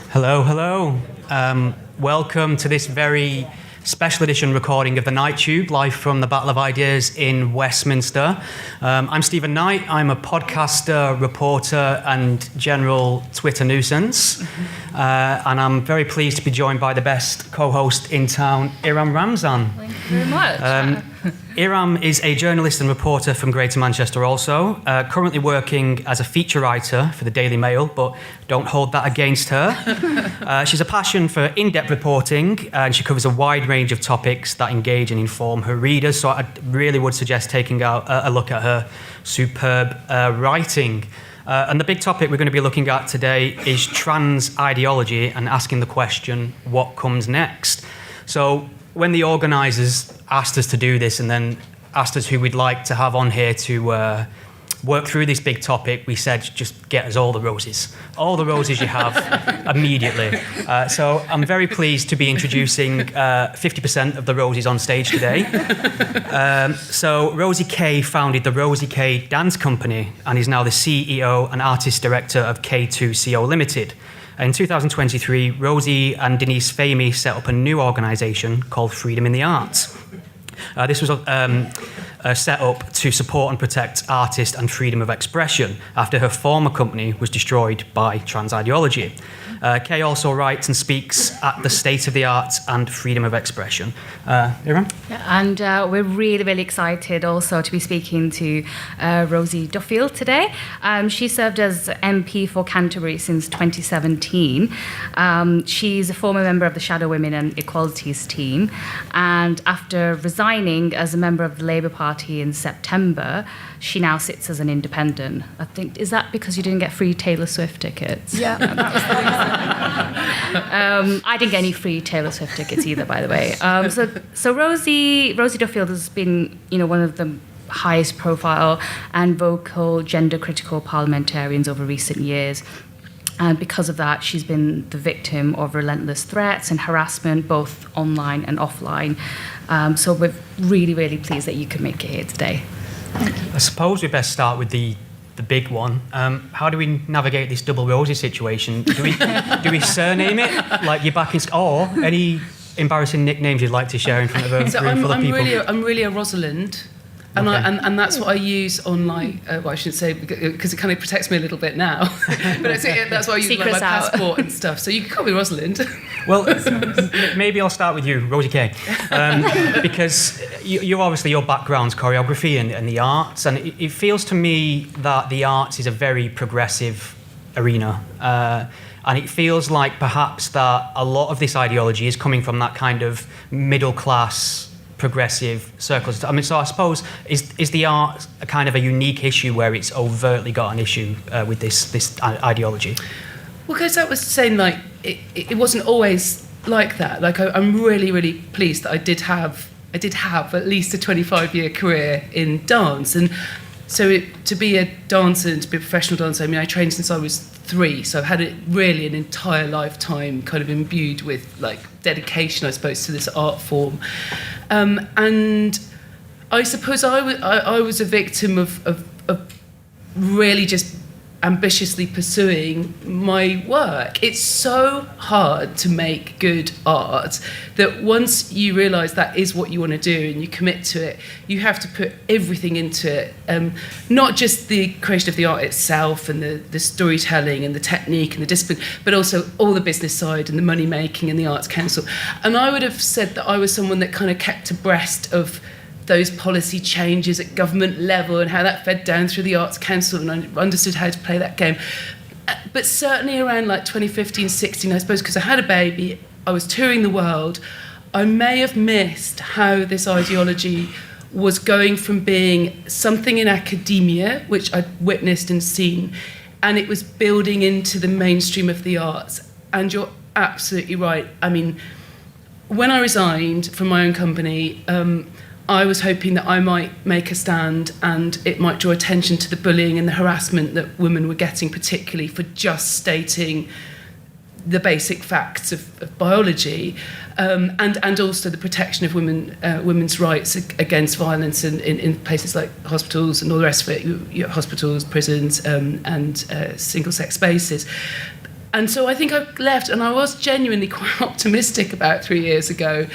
Hello, hello. Welcome to this very special edition recording of the Knight Tube, live from the Battle of Ideas in Westminster. I'm Stephen Knight. I'm a podcaster, reporter, and general Twitter nuisance. And I'm very pleased to be joined by the best co-host in town, Iram Ramzan. Thank you very much. Iram is a journalist and reporter from Greater Manchester also, currently working as a feature writer for the Daily Mail, but don't hold that against her. She's a passion for in-depth reporting, and she covers a wide range of topics that engage and inform her readers, so I really would suggest taking a look at her superb writing. And the big topic we're going to be looking at today is trans ideology and asking the question, what comes next? So when the organisers asked us to do this and then asked us who we'd like to have on here to work through this big topic, we said, just get us all the roses you have immediately. So I'm very pleased to be introducing 50% of the roses on stage today. So Rosie K founded the Rosie K Dance Company and is now the CEO and artist director of K2CO Limited. In 2023, Rosie and Denise Famey set up a new organisation called Freedom in the Arts. This was set up to support and protect artists and freedom of expression after her former company was destroyed by trans ideology. Kay also writes and speaks at the State of the Arts and Freedom of Expression. Iram? Yeah, and we're really, really excited also to be speaking to Rosie Duffield today. She served as MP for Canterbury since 2017. She's a former member of the Shadow Women and Equalities team. And after resigning as a member of the Labour Party in September, she now sits as an independent. I think, is that because you didn't get free Taylor Swift tickets? Yeah. That was the reason. I didn't get any free Taylor Swift tickets either, by the way. So Rosie Duffield has been, one of the highest profile and vocal gender-critical parliamentarians over recent years. And because of that, she's been the victim of relentless threats and harassment, both online and offline. So we're really, really pleased that you could make it here today. I suppose we best start with the big one. How do we navigate this double Rosie situation? Do we surname it like you're back in or any embarrassing nicknames you'd like to share in front of a room full of people? I'm really a Rosalind. And, okay. and that's what I use on I shouldn't say, because it kind of protects me a little bit now. But that's what I use on my passport and stuff. So you can call me Rosalind. Well, maybe I'll start with you, Rosie K. Because you obviously, your background's choreography and the arts. And it feels to me that the arts is a very progressive arena. And it feels like perhaps that a lot of this ideology is coming from that kind of middle class progressive circles. I mean, so I suppose, is the art a kind of a unique issue where it's overtly got an issue with this ideology? Well, because I was saying, it wasn't always like that. I'm really, really pleased that I did have at least a 25-year career in dance. And so to be a dancer and to be a professional dancer, I mean, I trained since I was 3, so I've had it really an entire lifetime kind of imbued with dedication, I suppose, to this art form. And I suppose I was a victim of really just ambitiously pursuing my work. It's so hard to make good art that once you realise that is what you want to do and you commit to it, you have to put everything into it. Not just the creation of the art itself and the storytelling and the technique and the discipline, but also all the business side and the money making and the Arts Council. And I would have said that I was someone that kind of kept abreast of those policy changes at government level and how that fed down through the Arts Council, and I understood how to play that game. But certainly around 2015, 16, I suppose, because I had a baby, I was touring the world, I may have missed how this ideology was going from being something in academia, which I'd witnessed and seen, and it was building into the mainstream of the arts. And you're absolutely right. I mean, when I resigned from my own company, I was hoping that I might make a stand and it might draw attention to the bullying and the harassment that women were getting, particularly for just stating the basic facts of biology, and also the protection of women's rights against violence in places like hospitals and all the rest of it, hospitals, prisons, and single-sex spaces. And so I think I left, and I was genuinely quite optimistic about 3 years ago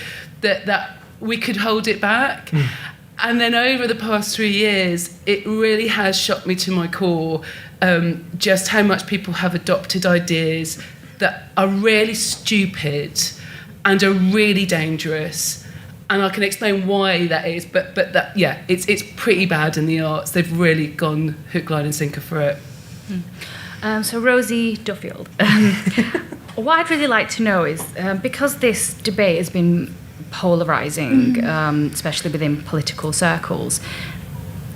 that we could hold it back. And then over the past 3 years, it really has shocked me to my core just how much people have adopted ideas that are really stupid and are really dangerous. And I can explain why that is, but that, yeah, it's pretty bad in the arts. They've really gone hook, line and sinker for it. So Rosie Duffield, what I'd really like to know is, because this debate has been polarising, especially within political circles,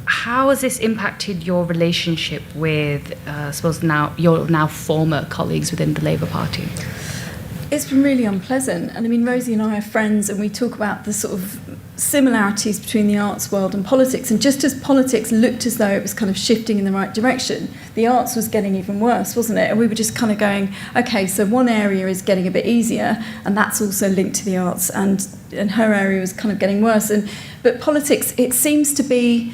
how has this impacted your relationship with, I suppose, your now former colleagues within the Labour Party? It's been really unpleasant. And I mean, Rosie and I are friends, and we talk about the sort of similarities between the arts world and politics. And just as politics looked as though it was kind of shifting in the right direction, the arts was getting even worse, wasn't it? And we were just kind of going, okay, so one area is getting a bit easier, and that's also linked to the arts, and her area was kind of getting worse. But politics, it seems to be,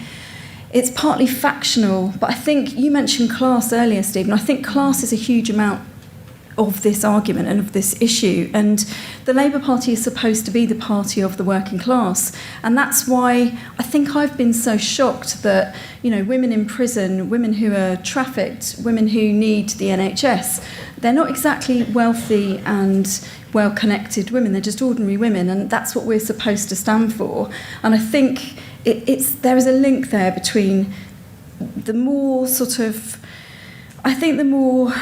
it's partly factional, but I think you mentioned class earlier, Stephen. I think class is a huge amount of this argument and of this issue, and the Labour Party is supposed to be the party of the working class, and that's why I think I've been so shocked that, you know, women in prison, women who are trafficked, women who need the NHS, they're not exactly wealthy and well-connected women, they're just ordinary women, and that's what we're supposed to stand for. And I think there is a link there between the more sort of, I think the more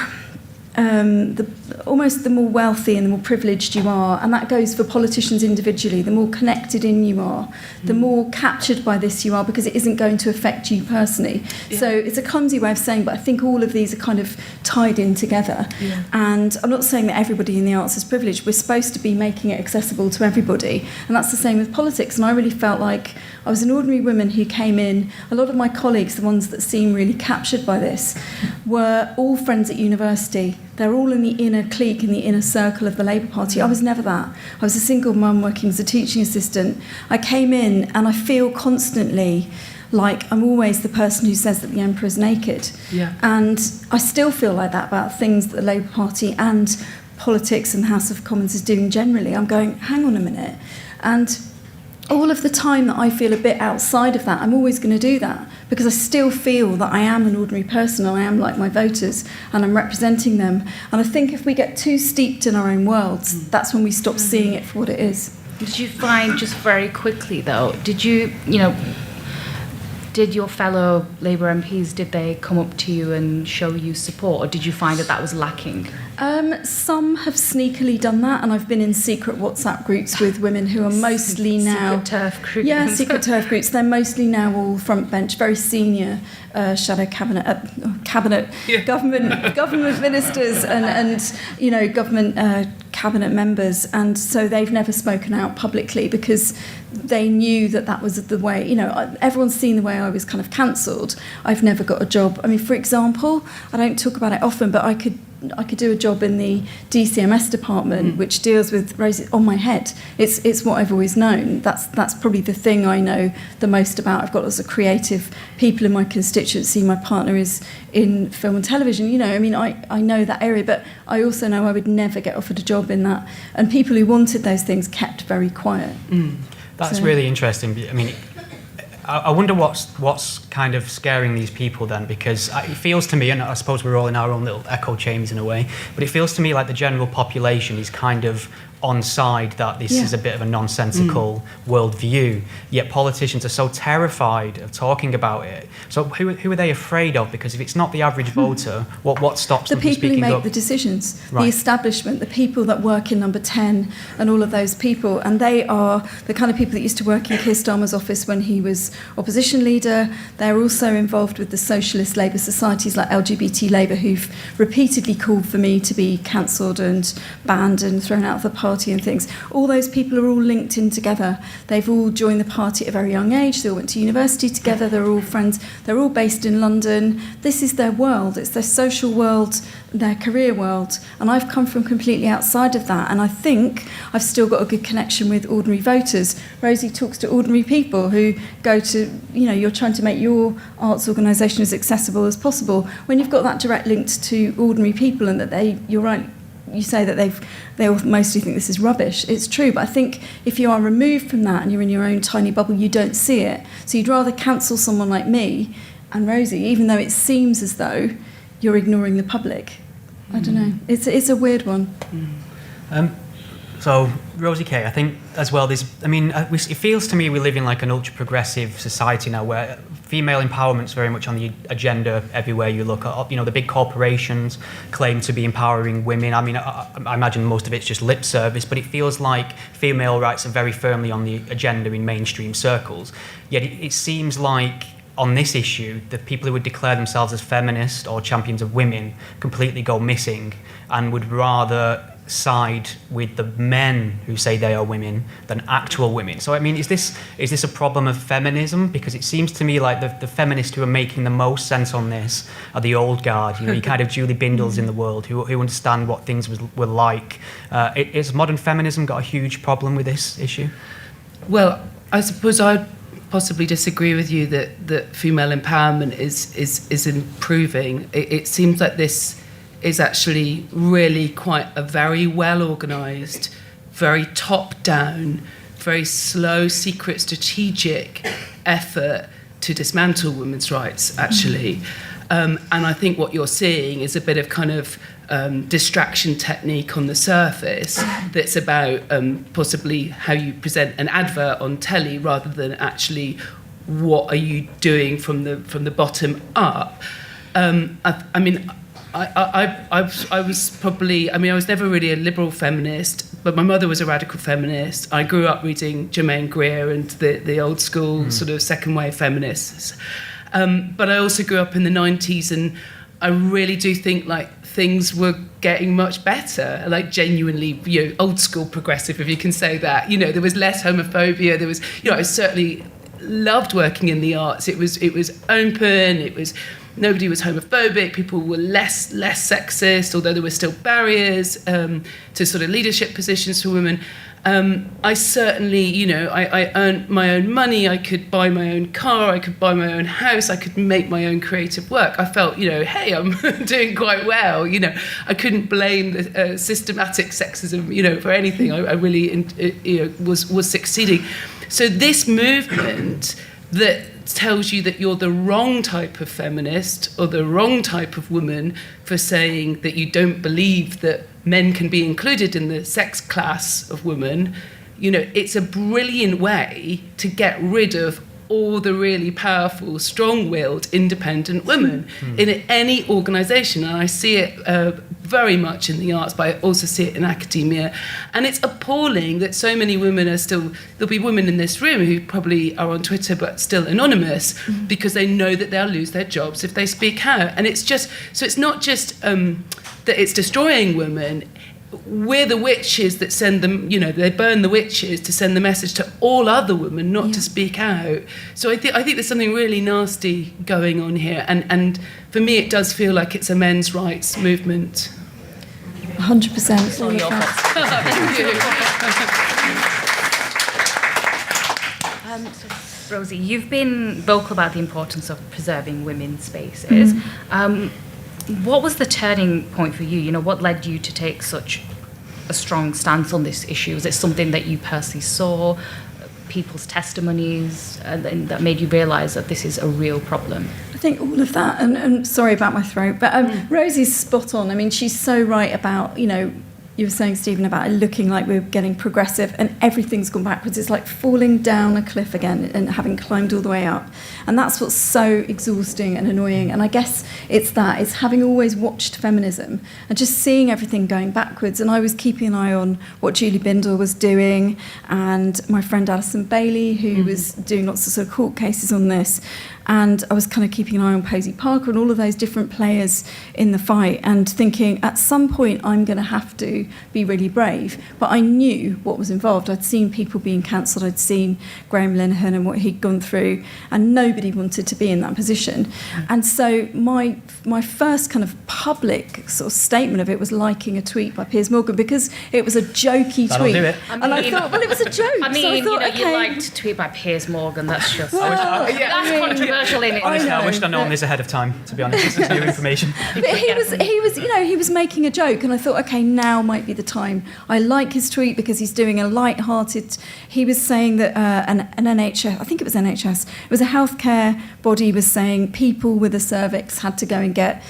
almost the more wealthy and the more privileged you are, and that goes for politicians individually, the more connected in you are, the more captured by this you are, because it isn't going to affect you personally. Yeah. So it's a clumsy way of saying, but I think all of these are kind of tied in together. Yeah. And I'm not saying that everybody in the arts is privileged. We're supposed to be making it accessible to everybody, and that's the same with politics. And I really felt like I was an ordinary woman who came in. A lot of my colleagues, the ones that seem really captured by this, were all friends at university. They're all in the inner clique, in the inner circle of the Labour Party. I was never that. I was a single mum working as a teaching assistant. I came in and I feel constantly like I'm always the person who says that the emperor's naked. Yeah. And I still feel like that about things that the Labour Party and politics and the House of Commons is doing generally. I'm going, hang on a minute. And all of the time that I feel a bit outside of that, I'm always going to do that, because I still feel that I am an ordinary person and I am like my voters and I'm representing them. And I think if we get too steeped in our own worlds, that's when we stop seeing it for what it is. Did you find, just very quickly though, did your fellow Labour MPs, did they come up to you and show you support, or did you find that was lacking? Some have sneakily done that, and I've been in secret WhatsApp groups with women who are mostly now... Secret turf groups. Yeah, secret turf groups. They're mostly now all front bench, very senior shadow cabinet, government ministers and government cabinet members, and so they've never spoken out publicly because they knew that was the way, everyone's seen the way I was kind of cancelled. I've never got a job. I mean, for example, I don't talk about it often, but I could do a job in the DCMS department, which deals with roses on my head. It's what I've always known. That's probably the thing I know the most about. I've got lots of creative people in my constituency. My partner is in film and television. I know that area, but I also know I would never get offered a job in that. And people who wanted those things kept very quiet. That's really interesting. I mean, I wonder what's kind of scaring these people then, because it feels to me, and I suppose we're all in our own little echo chambers in a way, but it feels to me like the general population is kind of on side that this is a bit of a nonsensical worldview, yet politicians are so terrified of talking about it. So who are they afraid of? Because if it's not the average voter, what stops them from speaking up? The people who make the decisions, the establishment, the people that work in Number 10 and all of those people, and they are the kind of people that used to work in Keir Starmer's office when he was opposition leader. They're also involved with the socialist Labour societies like LGBT Labour, who've repeatedly called for me to be cancelled and banned and thrown out of the party. Party and things. All those people are all linked in together. They've all joined the party at a very young age. They all went to university together. They're all friends. They're all based in London. This is their world. It's their social world, their career world. And I've come from completely outside of that. And I think I've still got a good connection with ordinary voters. Rosie talks to ordinary people who go to, you're trying to make your arts organisation as accessible as possible. When you've got that direct link to ordinary people and that you're right, you say that they all mostly think this is rubbish. It's true, but I think if you are removed from that and you're in your own tiny bubble, you don't see it. So you'd rather cancel someone like me and Rosie, even though it seems as though you're ignoring the public. I don't know. It's a weird one. So, Rosie Kay, I think as well, it feels to me we live in like an ultra-progressive society now where female empowerment's very much on the agenda everywhere you look. The big corporations claim to be empowering women. I mean, I imagine most of it's just lip service, but it feels like female rights are very firmly on the agenda in mainstream circles. Yet it seems like on this issue, the people who would declare themselves as feminists or champions of women completely go missing and would rather side with the men who say they are women than actual women. So, I mean, is this a problem of feminism? Because it seems to me like the feminists who are making the most sense on this are the old guard, you kind of Julie Bindels in the world who understand what things were like. Has modern feminism got a huge problem with this issue? Well, I suppose I'd possibly disagree with you that female empowerment is improving. It seems like this is actually really quite a very well-organised, very top-down, very slow, secret, strategic effort to dismantle women's rights, actually. And I think what you're seeing is a bit of kind of distraction technique on the surface that's about possibly how you present an advert on telly rather than actually what are you doing from the bottom up. I was never really a liberal feminist, but my mother was a radical feminist. I grew up reading Germaine Greer and the old school sort of second wave feminists. But I also grew up in the 90s, and I really do think like things were getting much better, like genuinely, old school progressive, if you can say that. There was less homophobia. There was, I certainly loved working in the arts. It was open. Nobody was homophobic. People were less sexist, although there were still barriers to sort of leadership positions for women. I certainly, I earned my own money. I could buy my own car. I could buy my own house. I could make my own creative work. I felt, hey, I'm doing quite well. I couldn't blame the systematic sexism, for anything. I really, was succeeding. So this movement that tells you that you're the wrong type of feminist or the wrong type of woman for saying that you don't believe that men can be included in the sex class of women, it's a brilliant way to get rid of all the really powerful, strong-willed, independent women in any organisation. And I see it very much in the arts, but I also see it in academia. And it's appalling that so many women are still... There'll be women in this room who probably are on Twitter but still anonymous because they know that they'll lose their jobs if they speak out. And it's just... So it's not just that it's destroying women. We're the witches that send them, they burn the witches to send the message to all other women not to speak out. So I think there's something really nasty going on here. And for me, it does feel like it's a men's rights movement. 100%. All your thoughts. Rosie, you've been vocal about the importance of preserving women's spaces. What was the turning point for you? What led you to take such a strong stance on this issue? Was it something that you personally saw, people's testimonies, and that made you realise that this is a real problem? I think all of that, and sorry about my throat, but Rosie's spot on. I mean, she's so right about, you were saying, Stephen, about it looking like we're getting progressive and everything's gone backwards. It's like falling down a cliff again and having climbed all the way up. And that's what's so exhausting and annoying. And I guess it's having always watched feminism and just seeing everything going backwards. And I was keeping an eye on what Julie Bindel was doing and my friend Alison Bailey, who was doing lots of sort of court cases on this. and I was kind of keeping an eye on Posey Parker and all of those different players in the fight, and thinking at some point I'm going to have to be really brave. But I knew what was involved. I'd seen people being cancelled. I'd seen Graham Linehan and what he'd gone through, and nobody wanted to be in that position. And so my first kind of public sort of statement of it was liking a tweet by Piers Morgan, because it was a jokey That'll tweet. do it. And I thought, well, it was a joke. I mean, so I thought, you okay. liked a tweet by Piers Morgan. That's just Well, that's controversial in it. Honestly, I know, wished I'd known this ahead of time, to be honest. This is new information. But he was making a joke, and I thought, okay, now might be the time. I like his tweet because he's doing a light-hearted. He was saying that an NHS, I think it was NHS, it was a healthcare body, was saying people with a cervix had to go and get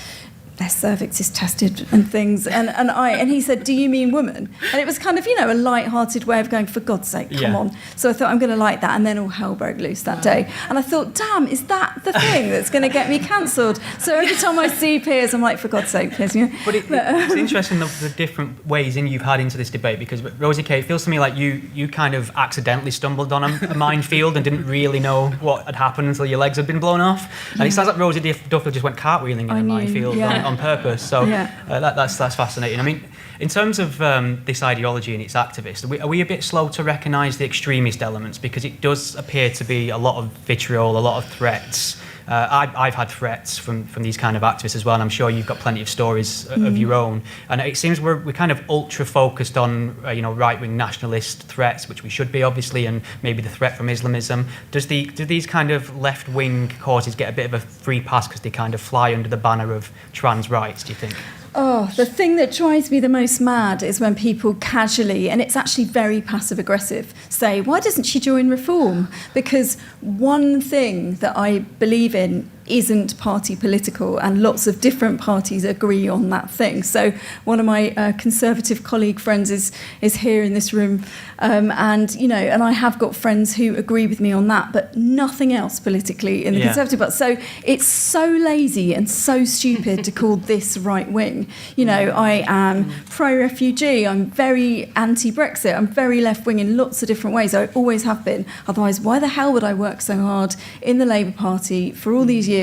their cervixes tested and things, and he said, do you mean woman? And it was kind of, a light-hearted way of going, for God's sake, come on. So I thought, I'm going to like that, and then all hell broke loose that day. And I thought, damn, is that the thing that's going to get me cancelled? So every time I see Piers, I'm like, for God's sake, Piers. But it's interesting the different ways you've had into this debate, because Rosie Kay, it feels to me like you kind of accidentally stumbled on a minefield and didn't really know what had happened until your legs had been blown off. And it sounds like Rosie Duffield just went cartwheeling in a minefield on purpose. So that's fascinating. I mean, in terms of this ideology and its activists, are we a bit slow to recognise the extremist elements? Because it does appear to be a lot of vitriol, a lot of threats. I've had threats from these kind of activists as well, and I'm sure you've got plenty of stories of your own. And it seems we're kind of ultra focused on right-wing nationalist threats, which we should be, obviously, and maybe the threat from Islamism. Do these kind of left-wing causes get a bit of a free pass because they kind of fly under the banner of trans rights, do you think? Oh, the thing that drives me the most mad is when people casually, and it's actually very passive-aggressive, say, why doesn't she join Reform? Because one thing that I believe in isn't party political, and lots of different parties agree on that thing. So one of my conservative colleague friends is here in this room, and I have got friends who agree with me on that, but nothing else politically in the Conservative Party. So it's so lazy and so stupid to call this right wing. I am pro-refugee, I'm very anti-Brexit, I'm very left-wing in lots of different ways. I always have been. Otherwise, why the hell would I work so hard in the Labour Party for all these years?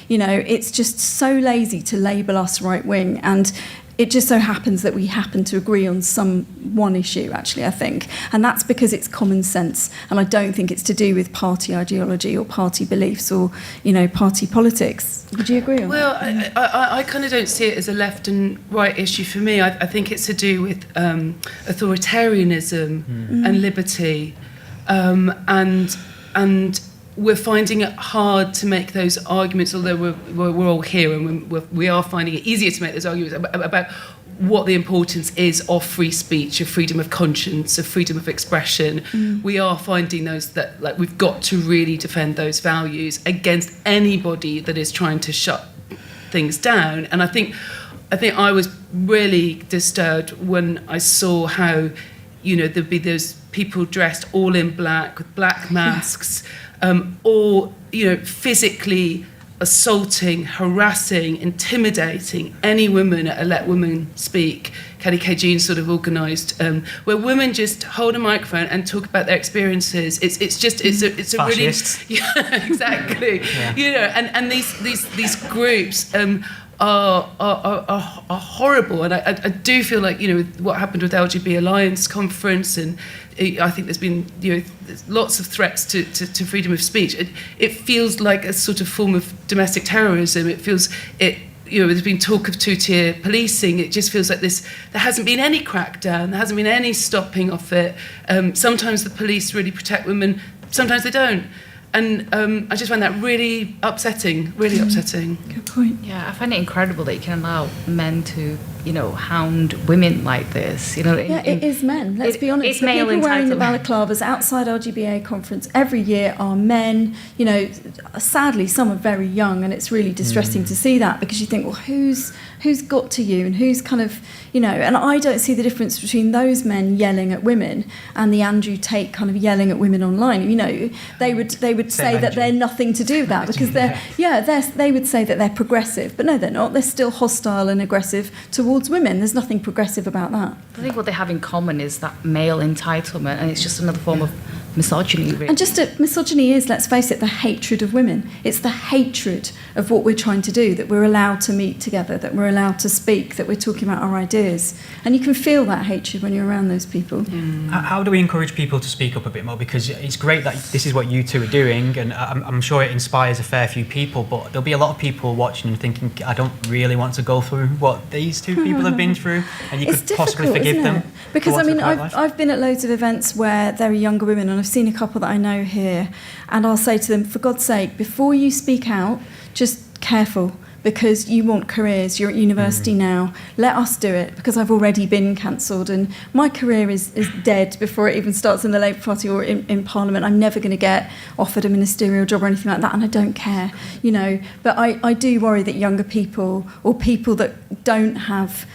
It's just so lazy to label us right-wing, and it just so happens that we happen to agree on one issue, actually, I think. And that's because it's common sense. And I don't think it's to do with party ideology or party beliefs or, party politics. Would you agree on that? Well, I kind of don't see it as a left and right issue for me. I think it's to do with authoritarianism and liberty. And we're finding it hard to make those arguments, although we're all here, and we are finding it easier to make those arguments about what the importance is of free speech, of freedom of conscience, of freedom of expression. We are finding those that we've got to really defend those values against anybody that is trying to shut things down. And I think I was really disturbed when I saw how there'd be those people dressed all in black with black masks. Or physically assaulting, harassing, intimidating any woman at a Let Women Speak. Kelly K. Jean sort of organised, where women just hold a microphone and talk about their experiences. It's a really exactly and these groups are horrible, and I do feel like what happened with LGB Alliance conference, and I think there's been there's lots of threats to freedom of speech. It feels like a sort of form of domestic terrorism. It feels there's been talk of two-tier policing. It just feels like there hasn't been any crackdown. There hasn't been any stopping of it. Sometimes the police really protect women. Sometimes they don't. And I just find that really upsetting, Good point. Yeah, I find it incredible that you can allow men to, hound women like this. It is men. Let's be honest. It's the male people wearing the entitlement. balaclavas outside LGBA conference every year are men. Sadly, some are very young, and it's really distressing to see that, because you think, well, who's got to you, and who's kind of, and I don't see the difference between those men yelling at women and the Andrew Tate kind of yelling at women online. They would say that they're nothing to do with that, because they would say that they're progressive, but no, they're not. They're still hostile and aggressive towards towards women. There's nothing progressive about that. I think what they have in common is that male entitlement, and it's just another form of misogyny, really. And misogyny is, let's face it, the hatred of women. It's the hatred of what we're trying to do, that we're allowed to meet together, that we're allowed to speak, that we're talking about our ideas. And you can feel that hatred when you're around those people. How do we encourage people to speak up a bit more? Because it's great that this is what you two are doing, and I'm sure it inspires a fair few people, but there'll be a lot of people watching and thinking, I don't really want to go through what these two people have been through, and you could possibly forgive them. Because, I mean, I've been at loads of events where there are younger women, and I've seen a couple that I know here, and I'll say to them, for God's sake, before you speak out, just careful, because you want careers, you're at university now, let us do it, because I've already been cancelled, and my career is dead before it even starts in the Labour Party or in Parliament. I'm never going to get offered a ministerial job or anything like that, and I don't care, you know. But I do worry that younger people, or people that don't have,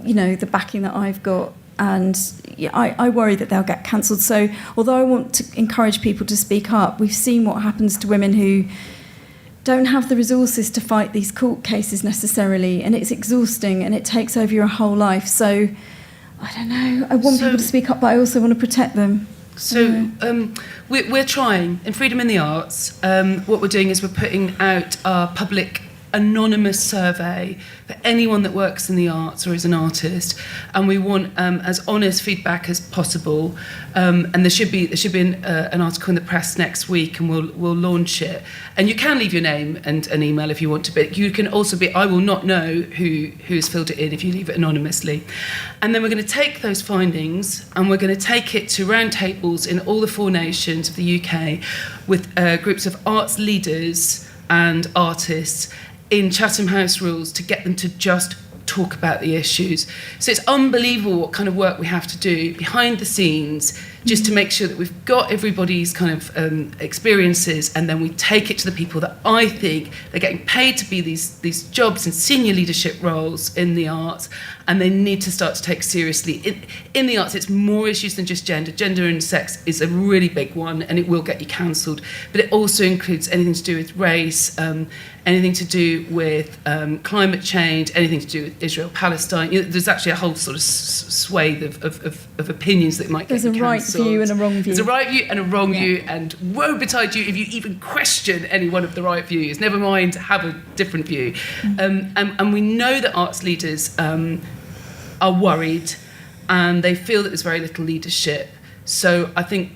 you know, the backing that I've got, and I worry that they'll get cancelled. So although I want to encourage people to speak up, we've seen what happens to women who don't have the resources to fight these court cases necessarily, and it's exhausting and it takes over your whole life. So I don't know, I want people to speak up, but I also want to protect them. So we're trying in Freedom in the Arts. What we're doing is we're putting out our public anonymous survey for anyone that works in the arts or is an artist, and we want as honest feedback as possible. And there should be an article in the press next week, and we'll launch it. And you can leave your name and an email if you want to, but you can also I will not know who's filled it in if you leave it anonymously. And then we're going to take those findings and we're going to take it to roundtables in all the 4 nations of the UK with groups of arts leaders and artists in Chatham House rules to get them to just talk about the issues. So it's unbelievable what kind of work we have to do behind the scenes just to make sure that we've got everybody's kind of experiences, and then we take it to the people that I think they're getting paid to be these jobs and senior leadership roles in the arts, and they need to start to take seriously. In the arts, it's more issues than just gender. Gender and sex is a really big one, and it will get you cancelled. But it also includes anything to do with race, anything to do with climate change, anything to do with Israel-Palestine. You know, there's actually a whole sort of swathe of opinions that might get you cancelled. There's a right view and a wrong view. There's a right view and a wrong view, and woe betide you if you even question any one of the right views. Never mind have a different view. And we know that arts leaders are worried, and they feel that there's very little leadership. So I think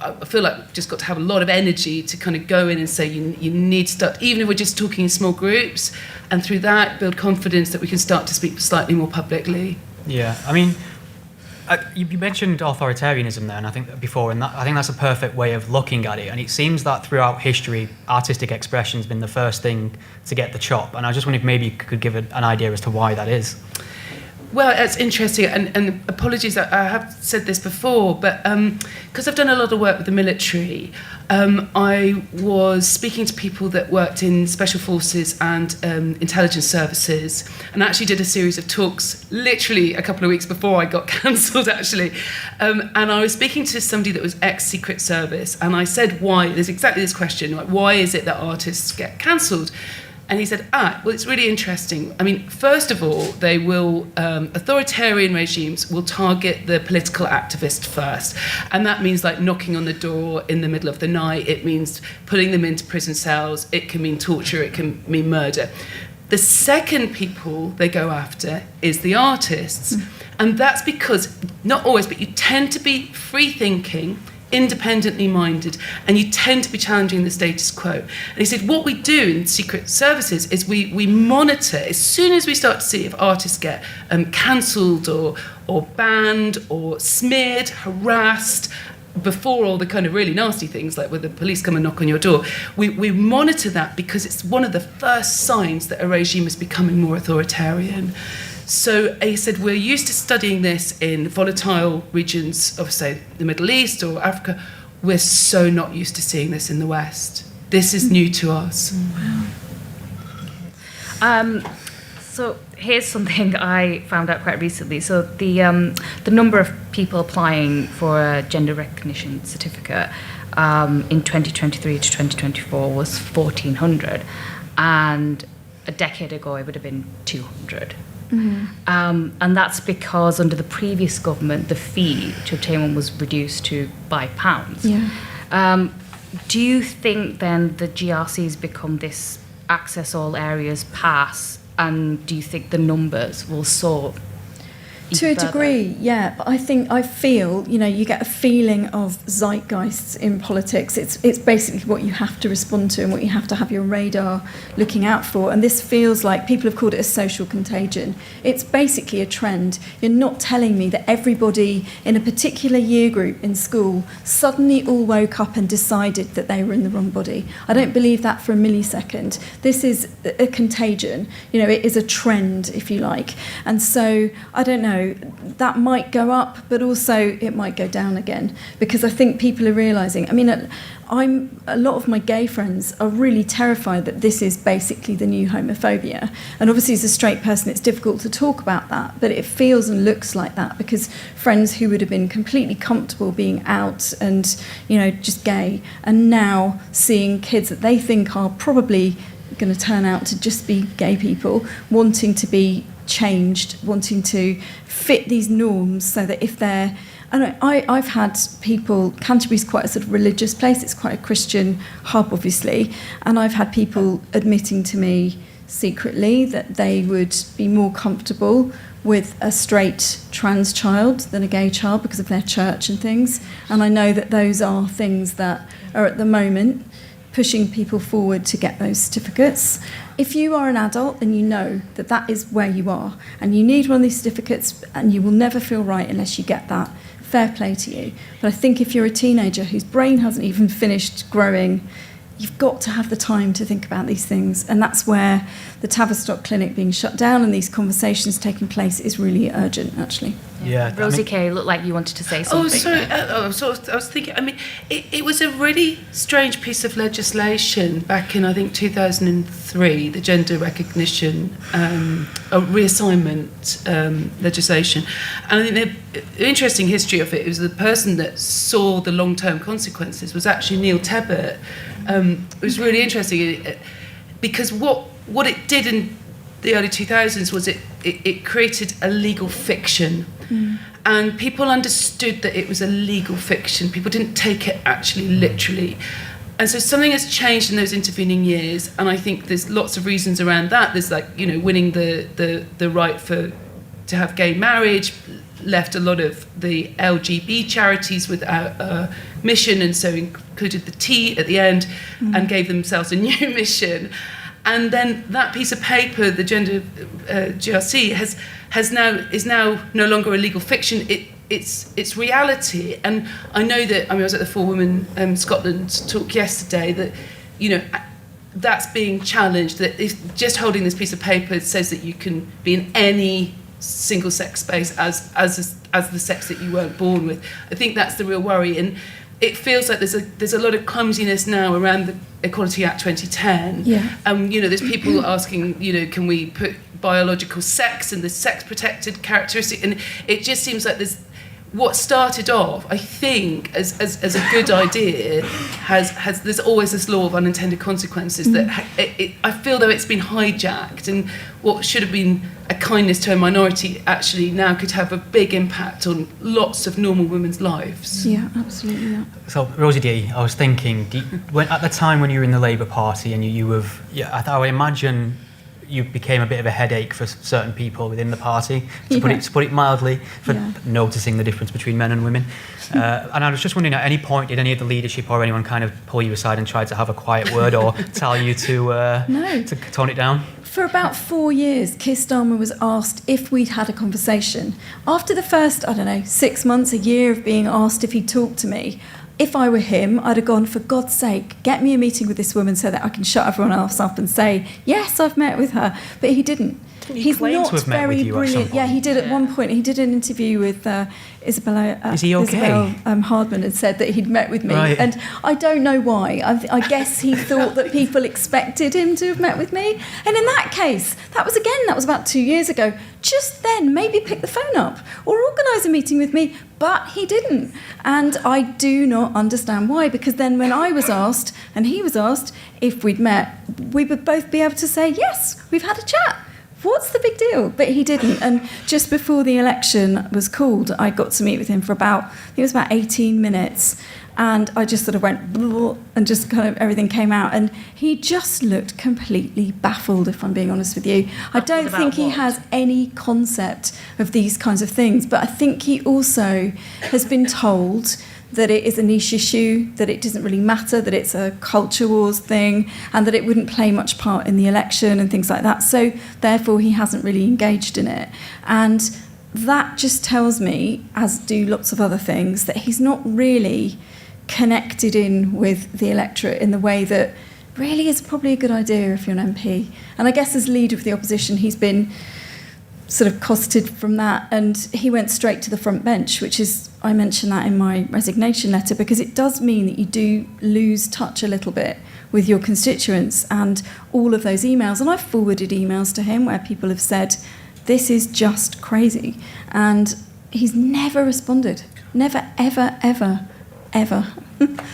I feel like we've just got to have a lot of energy to kind of go in and say you need to start, even if we're just talking in small groups, and through that build confidence that we can start to speak slightly more publicly. Yeah, I mean, you mentioned authoritarianism there, and I think that's a perfect way of looking at it. And it seems that throughout history, artistic expression has been the first thing to get the chop. And I just wondered if maybe you could give an idea as to why that is. Well, it's interesting, and apologies, I have said this before, but because I've done a lot of work with the military, I was speaking to people that worked in special forces and intelligence services, and I actually did a series of talks literally a couple of weeks before I got cancelled, actually. And I was speaking to somebody that was ex-Secret Service, and I said, why? There's exactly this question, like, why is it that artists get cancelled? And he said, well, it's really interesting. I mean, first of all, they will, authoritarian regimes will target the political activist first. And that means like knocking on the door in the middle of the night. It means putting them into prison cells. It can mean torture. It can mean murder. The second people they go after is the artists. And that's because, not always, but you tend to be free-thinking, independently minded, and you tend to be challenging the status quo. And he said, what we do in secret services is we monitor, as soon as we start to see if artists get cancelled or banned or smeared, harassed, before all the kind of really nasty things like when the police come and knock on your door, we monitor that because it's one of the first signs that a regime is becoming more authoritarian. So he said, we're used to studying this in volatile regions of, say, the Middle East or Africa. We're so not used to seeing this in the West. This is new to us. Wow. So here's something I found out quite recently. So the number of people applying for a gender recognition certificate in 2023 to 2024 was 1,400. And a decade ago, it would have been 200. And that's because under the previous government, the fee to obtain one was reduced to £5. Yeah. Do you think then the GRC's become this access all areas pass, and do you think the numbers will soar? To a degree, yeah. But I feel, you get a feeling of zeitgeists in politics. It's basically what you have to respond to and what you have to have your radar looking out for. And this feels like, people have called it a social contagion. It's basically a trend. You're not telling me that everybody in a particular year group in school suddenly all woke up and decided that they were in the wrong body. I don't believe that for a millisecond. This is a contagion. It is a trend, if you like. And so, I don't know, that might go up, but also it might go down again, because I think people are realising, a lot of my gay friends are really terrified that this is basically the new homophobia. And obviously as a straight person it's difficult to talk about that, but it feels and looks like that, because friends who would have been completely comfortable being out and, just gay, and now seeing kids that they think are probably going to turn out to just be gay people, wanting to be changed, wanting to fit these norms, so that if they're... I've had people... Canterbury's quite a sort of religious place, it's quite a Christian hub, obviously, and I've had people admitting to me secretly that they would be more comfortable with a straight trans child than a gay child because of their church and things. And I know that those are things that are at the moment pushing people forward to get those certificates. If you are an adult, then you know that that is where you are, and you need one of these certificates, and you will never feel right unless you get that. Fair play to you. But I think if you're a teenager whose brain hasn't even finished growing, you've got to have the time to think about these things, and that's where the Tavistock Clinic being shut down and these conversations taking place is really urgent, actually. Yeah, Rosie Kay, looked like you wanted to say something. Oh, sorry. I was thinking. It was a really strange piece of legislation back in, I think, 2003. The gender recognition reassignment legislation, and I think the interesting history of it was the person that saw the long-term consequences was actually Neil Tebbit. It was really interesting because what it did in the early 2000s was it created a legal fiction. And people understood that it was a legal fiction. People didn't take it actually literally. And so something has changed in those intervening years, and I think there's lots of reasons around that. There's winning the right to have gay marriage, left a lot of the LGB charities without a mission, and so included the T at the end and gave themselves a new mission. And then that piece of paper, the gender GRC, is now no longer a legal fiction. It's reality. And I know that I was at the For Women Scotland talk yesterday that that's being challenged. That if just holding this piece of paper says that you can be in any single sex space as the sex that you weren't born with. I think that's the real worry. And it feels like there's a lot of clumsiness now around the Equality Act 2010. Yeah. There's people asking, can we put biological sex and the sex protected characteristic? And it just seems like there's what started off, I think, as a good idea has there's always this law of unintended consequences that I feel though it's been hijacked, and what should have been a kindness to a minority actually now could have a big impact on lots of normal women's lives. Yeah, absolutely. Yeah. So, Rosie D, I was thinking, at the time when you were in the Labour Party and I would imagine you became a bit of a headache for certain people within the party, to put it mildly, for noticing the difference between men and women. And I was just wondering, at any point, did any of the leadership or anyone kind of pull you aside and try to have a quiet word or tell you to tone it down? For about 4 years, Keir Starmer was asked if we'd had a conversation. After the first, 6 months, a year of being asked if he'd talk to me, if I were him, I'd have gone, for God's sake, get me a meeting with this woman so that I can shut everyone else up and say, yes, I've met with her. But he didn't. He's not to have met very with you brilliant. Yeah, he did at one point. He did an interview with Isabel Hardman and said that he'd met with me. Right. And I don't know why. I guess he thought that people expected him to have met with me. And in that case, that was about 2 years ago. Just then, maybe pick the phone up or organise a meeting with me. But he didn't. And I do not understand why, because then when I was asked and he was asked if we'd met, we would both be able to say, yes, we've had a chat. what's the big deal? But he didn't. And just before the election was called, I got to meet with him for I think it was about 18 minutes. And I just sort of went, and just kind of everything came out. And he just looked completely baffled, if I'm being honest with you. I don't think he has any concept of these kinds of things. But I think he also has been told that it is a niche issue, that it doesn't really matter, that it's a culture wars thing, and that it wouldn't play much part in the election and things like that. So therefore, he hasn't really engaged in it. And that just tells me, as do lots of other things, that he's not really connected in with the electorate in the way that really is probably a good idea if you're an MP. And I guess as leader of the opposition, he's been sort of cosseted from that, and he went straight to the front bench, which is, I mentioned that in my resignation letter, because it does mean that you do lose touch a little bit with your constituents. And all of those emails, and I've forwarded emails to him where people have said, this is just crazy. And he's never responded. Never, ever, ever, ever.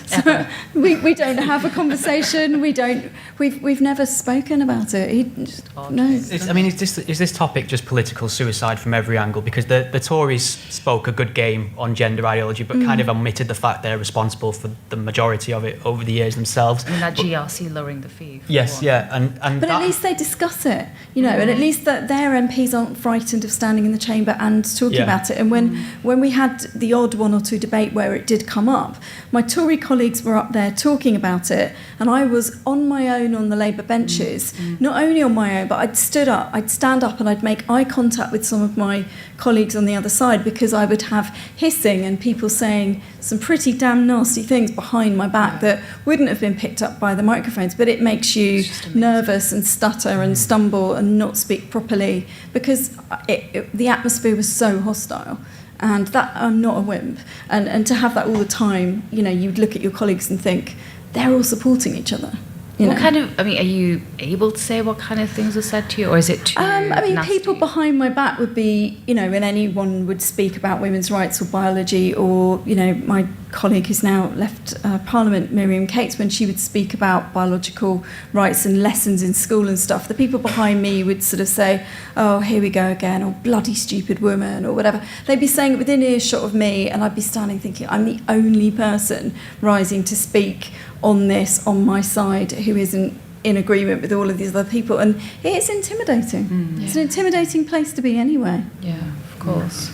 So we don't have a conversation. We've never spoken about it. No. Is this topic just political suicide from every angle? Because the Tories spoke a good game on gender ideology, but kind of omitted the fact they're responsible for the majority of it over the years themselves. I mean, that GRC lowering the fee. Yes, yeah, and but at least they discuss it, and at least that their MPs aren't frightened of standing in the chamber and talking about it. And when we had the odd one or two debate where it did come up, my Tory colleagues were up there talking about it, and I was on my own on the Labour benches. Not only on my own, but I'd stand up and I'd make eye contact with some of my colleagues on the other side, because I would have hissing and people saying some pretty damn nasty things behind my back that wouldn't have been picked up by the microphones, but it makes you nervous and stutter and stumble and not speak properly, because the atmosphere was so hostile. And that, I'm not a wimp. And to have that all the time, you'd look at your colleagues and think, they're all supporting each other. Are you able to say what kind of things were said to you, or is it too nasty? People behind my back would be, when anyone would speak about women's rights or biology, or, my colleague who's now left Parliament, Miriam Cates, when she would speak about biological rights and lessons in school and stuff, the people behind me would sort of say, oh, here we go again, or bloody stupid woman, or whatever. They'd be saying it within earshot of me, and I'd be standing thinking, I'm the only person rising to speak on this, on my side, who isn't in agreement with all of these other people. And it is intimidating. It's an intimidating place to be anyway. Yeah, of course.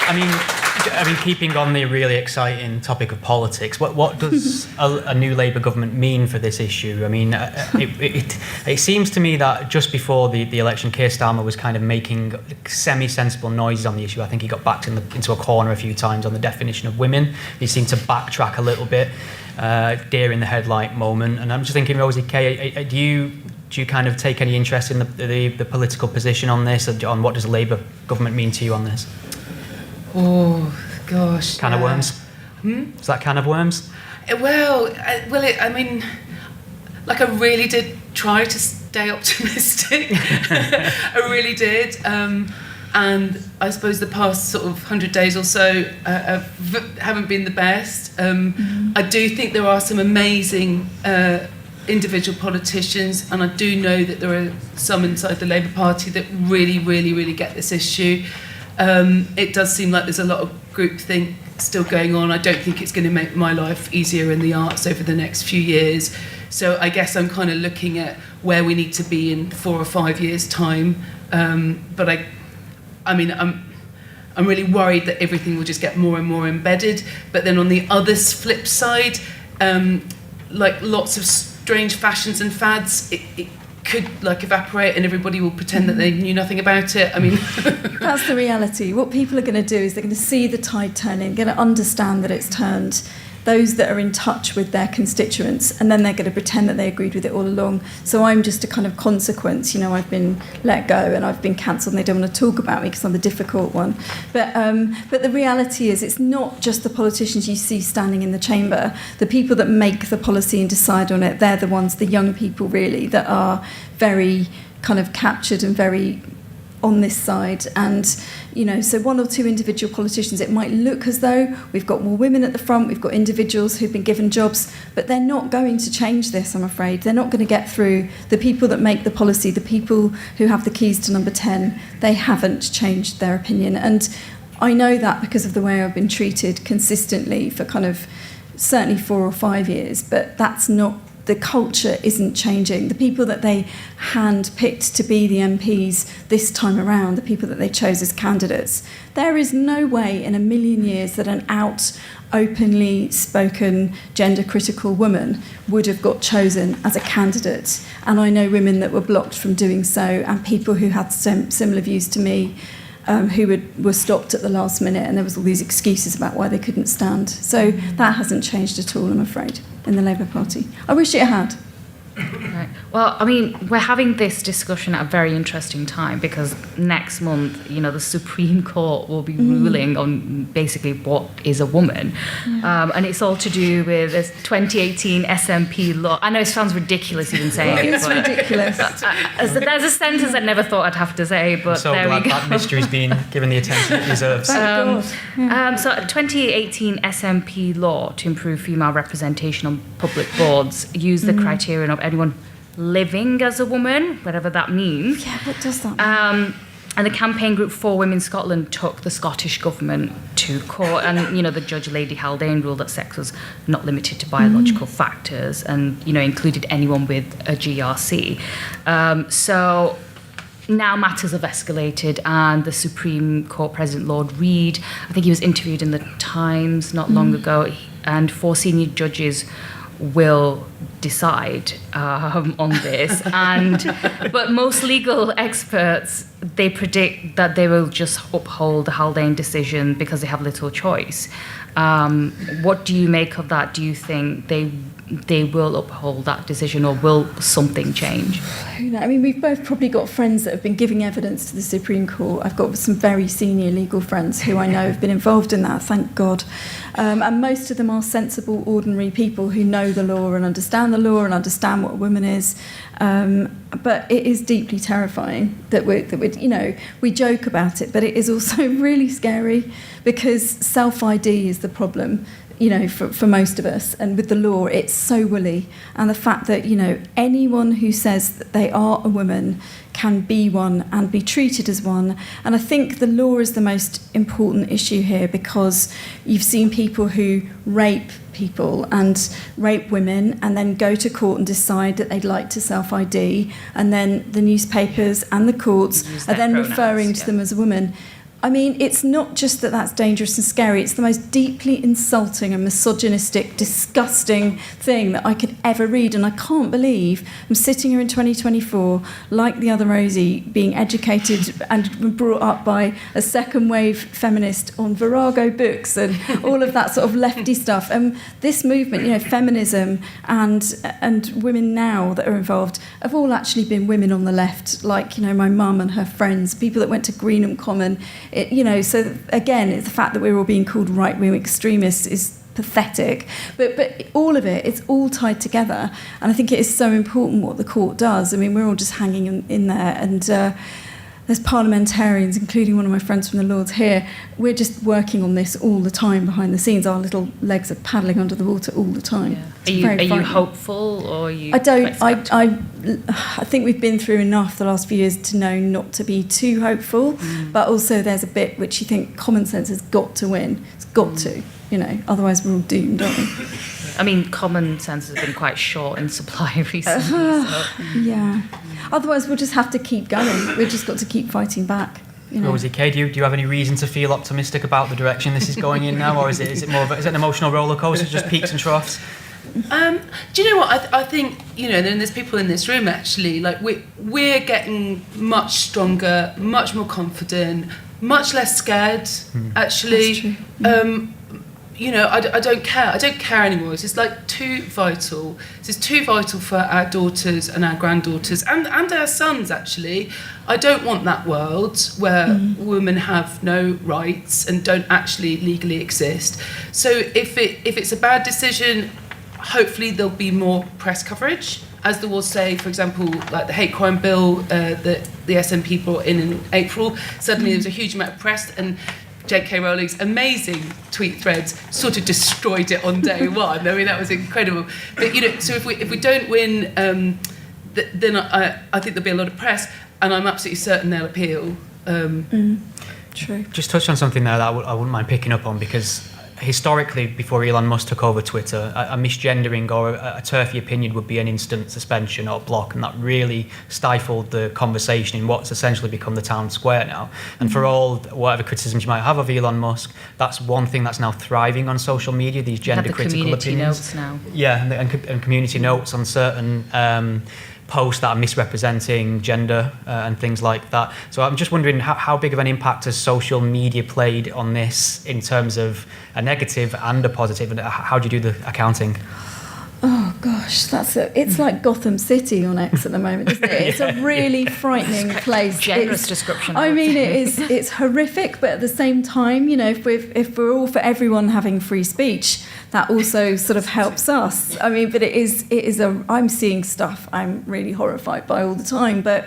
I mean, keeping on the really exciting topic of politics, what does a new Labour government mean for this issue? I mean, it seems to me that just before the election, Keir Starmer was kind of making semi-sensible noises on the issue. I think he got backed into a corner a few times on the definition of women. He seemed to backtrack a little bit, deer in the headlight moment. And I'm just thinking, Rosie Kay, do you kind of take any interest in the political position on this, on what does a Labour government mean to you on this? Oh, gosh. Can of worms? Is that can of worms? Well, I really did try to stay optimistic. I really did. And I suppose the past sort of 100 days or so haven't been the best. I do think there are some amazing individual politicians, and I do know that there are some inside the Labour Party that really, really, really get this issue. It does seem like there's a lot of groupthink still going on. I don't think it's going to make my life easier in the arts over the next few years. So I guess I'm kind of looking at where we need to be in 4 or 5 years' time. But I'm really worried that everything will just get more and more embedded. But then on the other flip side, lots of strange fashions and fads, it could evaporate and everybody will pretend that they knew nothing about it. I mean, that's the reality. What people are going to do is they're going to see the tide turning, going to understand that it's turned, those that are in touch with their constituents, and then they're going to pretend that they agreed with it all along. So I'm just a kind of consequence. I've been let go and I've been cancelled and they don't want to talk about me because I'm the difficult one. But the reality is it's not just the politicians you see standing in the chamber. The people that make the policy and decide on it, they're the ones, the young people really, that are very kind of captured and very on this side. And, so one or two individual politicians, it might look as though we've got more women at the front, we've got individuals who've been given jobs, but they're not going to change this, I'm afraid. They're not going to get through. The people that make the policy, the people who have the keys to number 10, they haven't changed their opinion. And I know that because of the way I've been treated consistently for kind of certainly 4 or 5 years, but that's not, the culture isn't changing. The people that they hand-picked to be the MPs this time around, the people that they chose as candidates, there is no way in a million years that an openly spoken, gender-critical woman would have got chosen as a candidate. And I know women that were blocked from doing so, and people who had similar views to me, who were stopped at the last minute, and there was all these excuses about why they couldn't stand. So that hasn't changed at all, I'm afraid, in the Labour Party. I wish it had. Right. Well, I mean, we're having this discussion at a very interesting time because next month, the Supreme Court will be ruling on basically what is a woman. Yeah. And it's all to do with this 2018 SNP law. I know it sounds ridiculous even saying it. It's ridiculous. There's a sentence I never thought I'd have to say, but so there we go. That mystery's been given the attention it deserves. So 2018 SNP law to improve female representation on public boards used the criterion of anyone living as a woman, whatever that means. Yeah, what does that mean? And the campaign group For Women Scotland took the Scottish Government to court, and the judge Lady Haldane ruled that sex was not limited to biological factors, and included anyone with a GRC. So now matters have escalated, and the Supreme Court President Lord Reid, I think he was interviewed in the Times not long ago, and 4 senior judges will decide on this. But most legal experts, they predict that they will just uphold the Haldane decision because they have little choice. What do you make of that? Do you think they will uphold that decision, or will something change? I mean, we've both probably got friends that have been giving evidence to the Supreme Court. I've got some very senior legal friends who I know have been involved in that, thank God. And most of them are sensible, ordinary people who know the law and understand the law and understand what a woman is. But it is deeply terrifying that we joke about it, but it is also really scary because self-ID is the problem. For most of us, and with the law, it's so woolly. And the fact that, anyone who says that they are a woman can be one and be treated as one. And I think the law is the most important issue here because you've seen people who rape people and rape women and then go to court and decide that they'd like to self-ID, and then the newspapers and the courts are then referring to them as a woman. I mean, it's not just that that's dangerous and scary, it's the most deeply insulting and misogynistic, disgusting thing that I could ever read. And I can't believe I'm sitting here in 2024, like the other Rosie, being educated and brought up by a second wave feminist on Virago books and all of that sort of lefty stuff. And this movement, feminism and women now that are involved have all actually been women on the left, like, my mum and her friends, people that went to Greenham Common. So again, the fact that we're all being called right-wing extremists is pathetic. But all of it, it's all tied together. And I think it is so important what the court does. I mean, we're all just hanging in there. And there's parliamentarians, including one of my friends from the Lords here. We're just working on this all the time behind the scenes. Our little legs are paddling under the water all the time. Yeah. Are you hopeful, or are you? I don't. I think we've been through enough the last few years to know not to be too hopeful. But also, there's a bit which you think common sense has got to win. It's got to. Otherwise we're all doomed, aren't we? I mean, common sense has been quite short in supply recently. Yeah. Otherwise, we'll just have to keep going. We've just got to keep fighting back. Rosie Kay, do you have any reason to feel optimistic about the direction this is going in now, or is it more is it an emotional roller coaster, just peaks and troughs? Do you know what I think? Then there's people in this room actually. Like we're getting much stronger, much more confident, much less scared. Actually, I don't care. I don't care anymore. It's just like too vital. It's too vital for our daughters and our granddaughters and our sons, actually. I don't want that world where women have no rights and don't actually legally exist. So if it's a bad decision, hopefully there'll be more press coverage as there was, say, for example, like the hate crime bill that the SNP brought in April, suddenly there was a huge amount of press, and J.K. Rowling's amazing tweet threads sort of destroyed it on day one. I mean, that was incredible. But, so if we don't win, then I think there'll be a lot of press, and I'm absolutely certain they'll appeal. True. Just touch on something there that I wouldn't mind picking up on, because historically, before Elon Musk took over Twitter, a misgendering or a turfy opinion would be an instant suspension or block, and that really stifled the conversation in what's essentially become the town square now. And for all whatever criticisms you might have of Elon Musk, that's one thing that's now thriving on social media, these gender-critical opinions. Notes now. Yeah, and community notes on certain posts that are misrepresenting gender and things like that. So I'm just wondering how big of an impact has social media played on this in terms of a negative and a positive, and how do you do the accounting? Oh gosh, it's like Gotham City on X at the moment, isn't it? It's a really frightening place. Generous description. I mean, it's horrific, but at the same time, if we're all for everyone having free speech, that also sort of helps us. I mean, but I'm seeing stuff I'm really horrified by all the time, but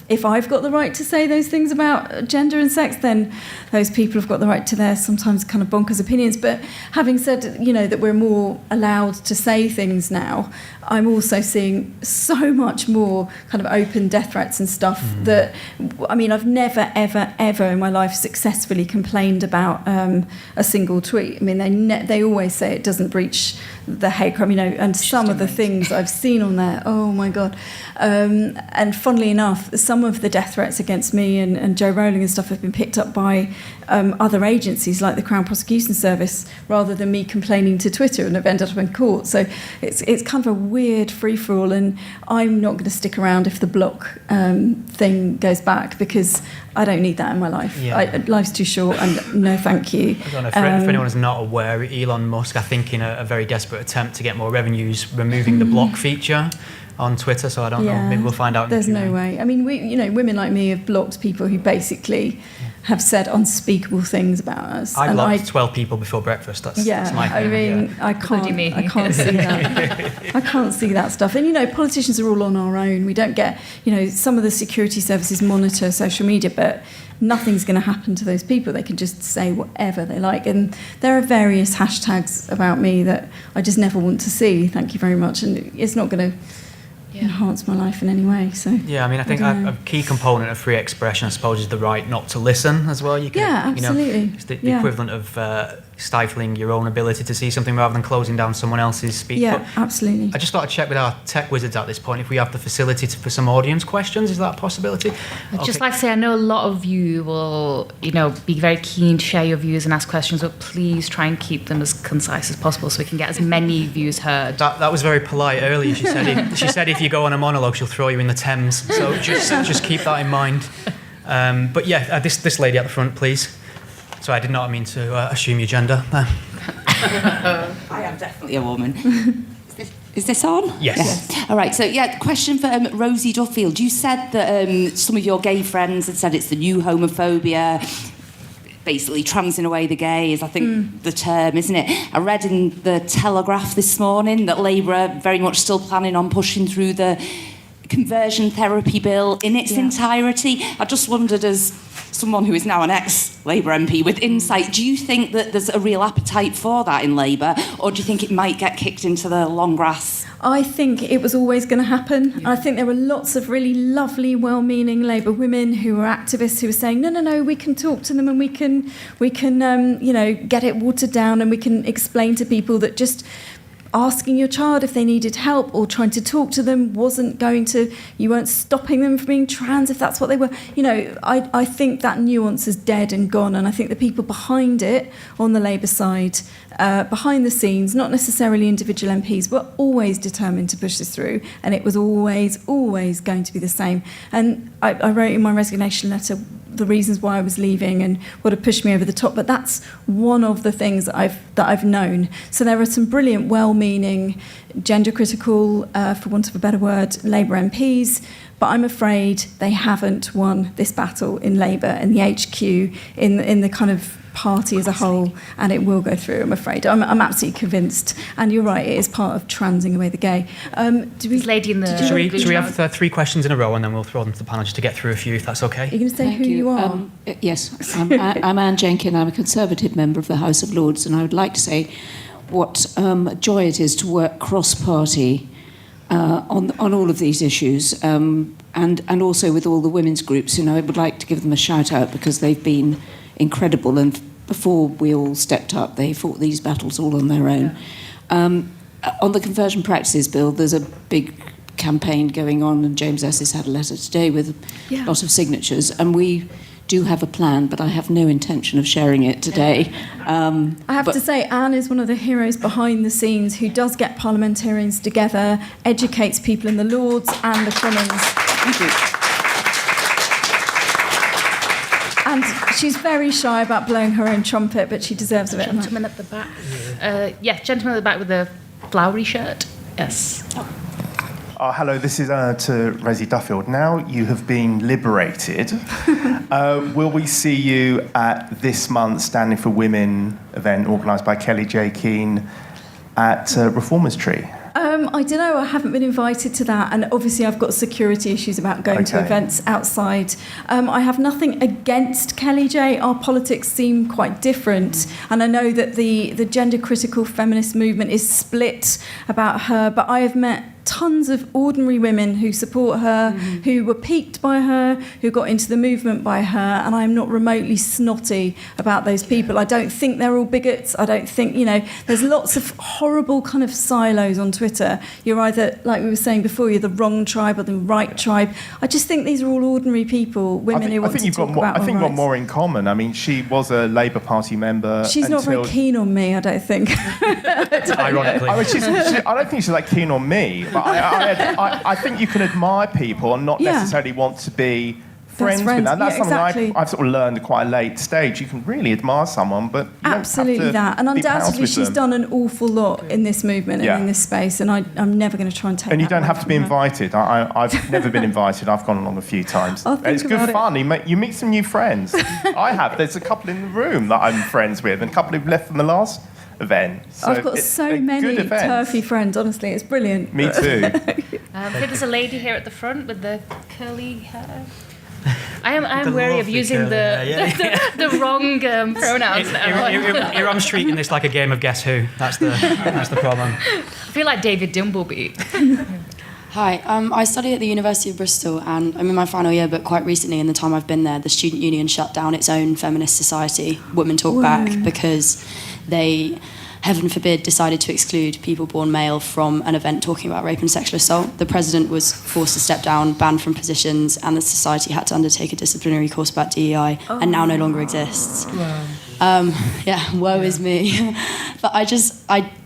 if I've got the right to say those things about gender and sex, then those people have got the right to their sometimes kind of bonkers opinions. But having said, that we're more allowed to say things now, I'm also seeing so much more kind of open death threats and stuff that, I mean, I've never, ever, ever in my life successfully complained about a single tweet. I mean, they always say it doesn't breach the hate crime, and some of the things I've seen on there, oh my God. And funnily enough, some of the death threats against me and Joe Rowling and stuff have been picked up by other agencies like the Crown Prosecution Service, rather than me complaining to Twitter, and have ended up in court. So it's kind of a weird free-for-all, and I'm not going to stick around if the block thing goes back, because I don't need that in my life. Yeah. Life's too short, and no thank you. I don't know, if anyone is not aware, Elon Musk, I think in a very desperate attempt to get more revenues, removing the block feature on Twitter, so I don't know, maybe we'll find out. There's no way. I mean, women like me have blocked people who basically have said unspeakable things about us. I blocked 12 people before breakfast. That's my thing. I mean, I can't see that. I can't see that stuff. And politicians are all on our own. We don't get, some of the security services monitor social media, but nothing's going to happen to those people. They can just say whatever they like. And there are various hashtags about me that I just never want to see. Thank you very much. And it's not going to enhance my life in any way. So I mean, I think a key component of free expression, I suppose, is the right not to listen as well. You can, absolutely. It's the equivalent of stifling your own ability to see something rather than closing down someone else's speech. Yeah, but absolutely. I just thought I'd check with our tech wizards at this point if we have the facility for some audience questions. Is that a possibility? I'd just like to say, I know a lot of you will, be very keen to share your views and ask questions, but please try and keep them as concise as possible so we can get as many views heard. That was very polite earlier. She said if you go on a monologue, she'll throw you in the Thames. So just keep that in mind. But this lady at the front, please. So I did not mean to assume your gender there. I am definitely a woman. Is this on? Yes. Yeah. All right, so question for Rosie Duffield. You said that some of your gay friends had said it's the new homophobia, basically transing away the gays, I think the term, isn't it? I read in the Telegraph this morning that Labour are very much still planning on pushing through the conversion therapy bill in its entirety. I just wondered, as someone who is now an ex-Labour MP with insight, do you think that there's a real appetite for that in Labour, or do you think it might get kicked into the long grass? I think it was always going to happen. Yeah. I think there were lots of really lovely, well-meaning Labour women who were activists who were saying, no, we can talk to them and we can get it watered down, and we can explain to people that just asking your child if they needed help or trying to talk to them you weren't stopping them from being trans if that's what they were. I think that nuance is dead and gone, and I think the people behind it on the Labour side, behind the scenes, not necessarily individual MPs, were always determined to push this through, and it was always going to be the same. And I wrote in my resignation letter the reasons why I was leaving and what had pushed me over the top, but that's one of the things that I've known. So there are some brilliant, well-meaning, gender critical, for want of a better word, Labour MPs, but I'm afraid they haven't won this battle in Labour, in the HQ, in the kind of party as a whole, and it will go through, I'm afraid. I'm absolutely convinced. And you're right, it is part of transing away the gay. This lady in the... Should we have 3 questions in a row, and then we'll throw them to the panel just to get through a few, if that's okay? Are you going to say Thank who you are? Yes, I'm Anne Jenkin. I'm a Conservative member of the House of Lords, and I would like to say what joy it is to work cross-party on all of these issues, and also with all the women's groups. I would like to give them a shout-out because they've been incredible, and before we all stepped up, they fought these battles all on their own. On the Conversion Practices Bill, there's a big campaign going on, and James S. has had a letter today with a lot of signatures, and we do have a plan, but I have no intention of sharing it today. I have to say, Anne is one of the heroes behind the scenes who does get parliamentarians together, educates people in the Lords and the Commons. Thank you. And she's very shy about blowing her own trumpet, but she deserves a bit. Gentleman at the back. Gentleman at the back with the flowery shirt. Yes. Hello, this is to Rosie Duffield. Now you have been liberated. Will we see you at this month's Standing for Women event organised by Kelly J. Keane at Reformers Tree? I don't know, I haven't been invited to that, and obviously I've got security issues about going to events outside. I have nothing against Kelly J. Our politics seem quite different, and I know that the gender critical feminist movement is split about her, but I have met tons of ordinary women who support her, who were piqued by her, who got into the movement by her, and I'm not remotely snotty about those people. I don't think they're all bigots. I don't think, there's lots of horrible kind of silos on Twitter. You're either, like we were saying before, you're the wrong tribe or the right tribe. I just think these are all ordinary people, women who want to talk about I think you've got rights. more in common. I mean, she was a Labour Party member. She's not very keen on me, I don't think. Ironically. I don't think she's like keen on me. But I think you can admire people and not necessarily want to be friends with them. And that's something I've sort of learned at quite a late stage. You can really admire someone, but you absolutely don't have to that. And be pals undoubtedly, with she's them. done an awful lot in this movement and in this space. And I'm never going to try and take. And you that don't away have to be from her. invited. I've never been invited. I've gone along a few times. I'll think It's good about it. fun. You meet some new friends. I have. There's a couple in the room that I'm friends with, and a couple who've left from the last event. So I've got it's so a many good event. turfy friends. Honestly, it's brilliant. Me too. There's a lady here at the front with the curly hair. I am The wary of lovely using curly hair, yeah. the wrong pronouns. Iram's treating this like a game of Guess Who. That's the problem. I feel like David Dimbleby. Hi, I study at the University of Bristol, and I'm in my final year, but quite recently, in the time I've been there, the student union shut down its own feminist society, Women Talk Back, because they, heaven forbid, decided to exclude people born male from an event talking about rape and sexual assault. The president was forced to step down, banned from positions, and the society had to undertake a disciplinary course about DEI, and now no longer exists. Wow. Woe is me. But I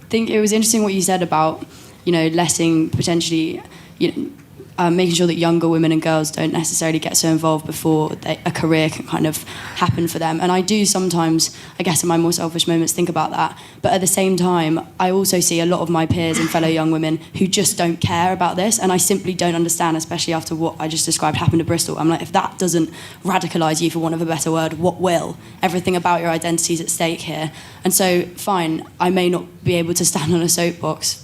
think it was interesting what you said about, letting potentially, making sure that younger women and girls don't necessarily get so involved before a career can kind of happen for them. And I do sometimes, I guess in my more selfish moments, think about that. But at the same time, I also see a lot of my peers and fellow young women who just don't care about this. And I simply don't understand, especially after what I just described happened at Bristol. I'm like, if that doesn't radicalise you, for want of a better word, what will? Everything about your identity is at stake here. And so, fine, I may not be able to stand on a soapbox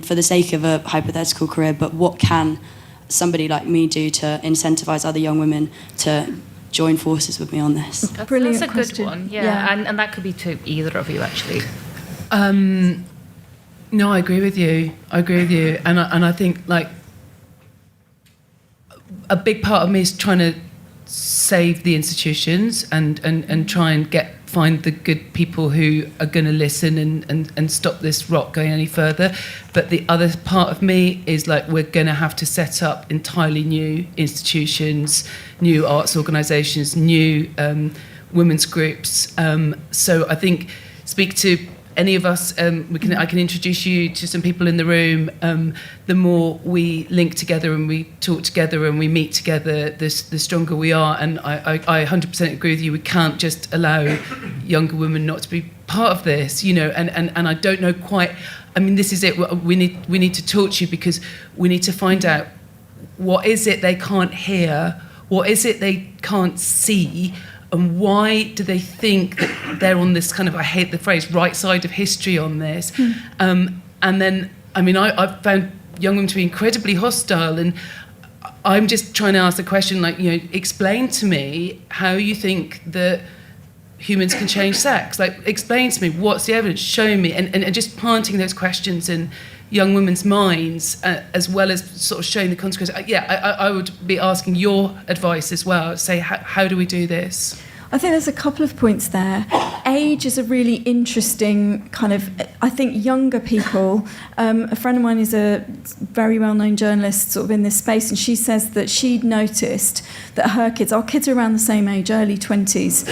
for the sake of a hypothetical career, but what can somebody like me do to incentivise other young women to join forces with me on this? Brilliant That's a question. good one, yeah. And that could be to either of you, actually. No, I agree with you. And I think, like, a big part of me is trying to save the institutions and try and find the good people who are going to listen and stop this rot going any further. But the other part of me is like, we're going to have to set up entirely new institutions, new arts organisations, new women's groups. So I think, speak to any of us, I can introduce you to some people in the room. The more we link together and we talk together and we meet together, the stronger we are. And I 100% agree with you. We can't just allow younger women not to be part of this, and I don't know quite. I mean, this is it. We need to talk to you because we need to find out what is it they can't hear, what is it they can't see, and why do they think that they're on this kind of, I hate the phrase, right side of history on this. And then, I mean, I've found young women to be incredibly hostile, and I'm just trying to ask the question, like, you know, explain to me how you think that humans can change sex. Like, explain to me, what's the evidence? Show me. And just planting those questions in young women's minds, as well as sort of showing the consequences. I would be asking your advice as well. Say, how do we do this? I think there's a couple of points there. Age is a really interesting kind of, I think younger people, a friend of mine is a very well-known journalist sort of in this space, and she says that she'd noticed that her kids, our kids are around the same age, early 20s,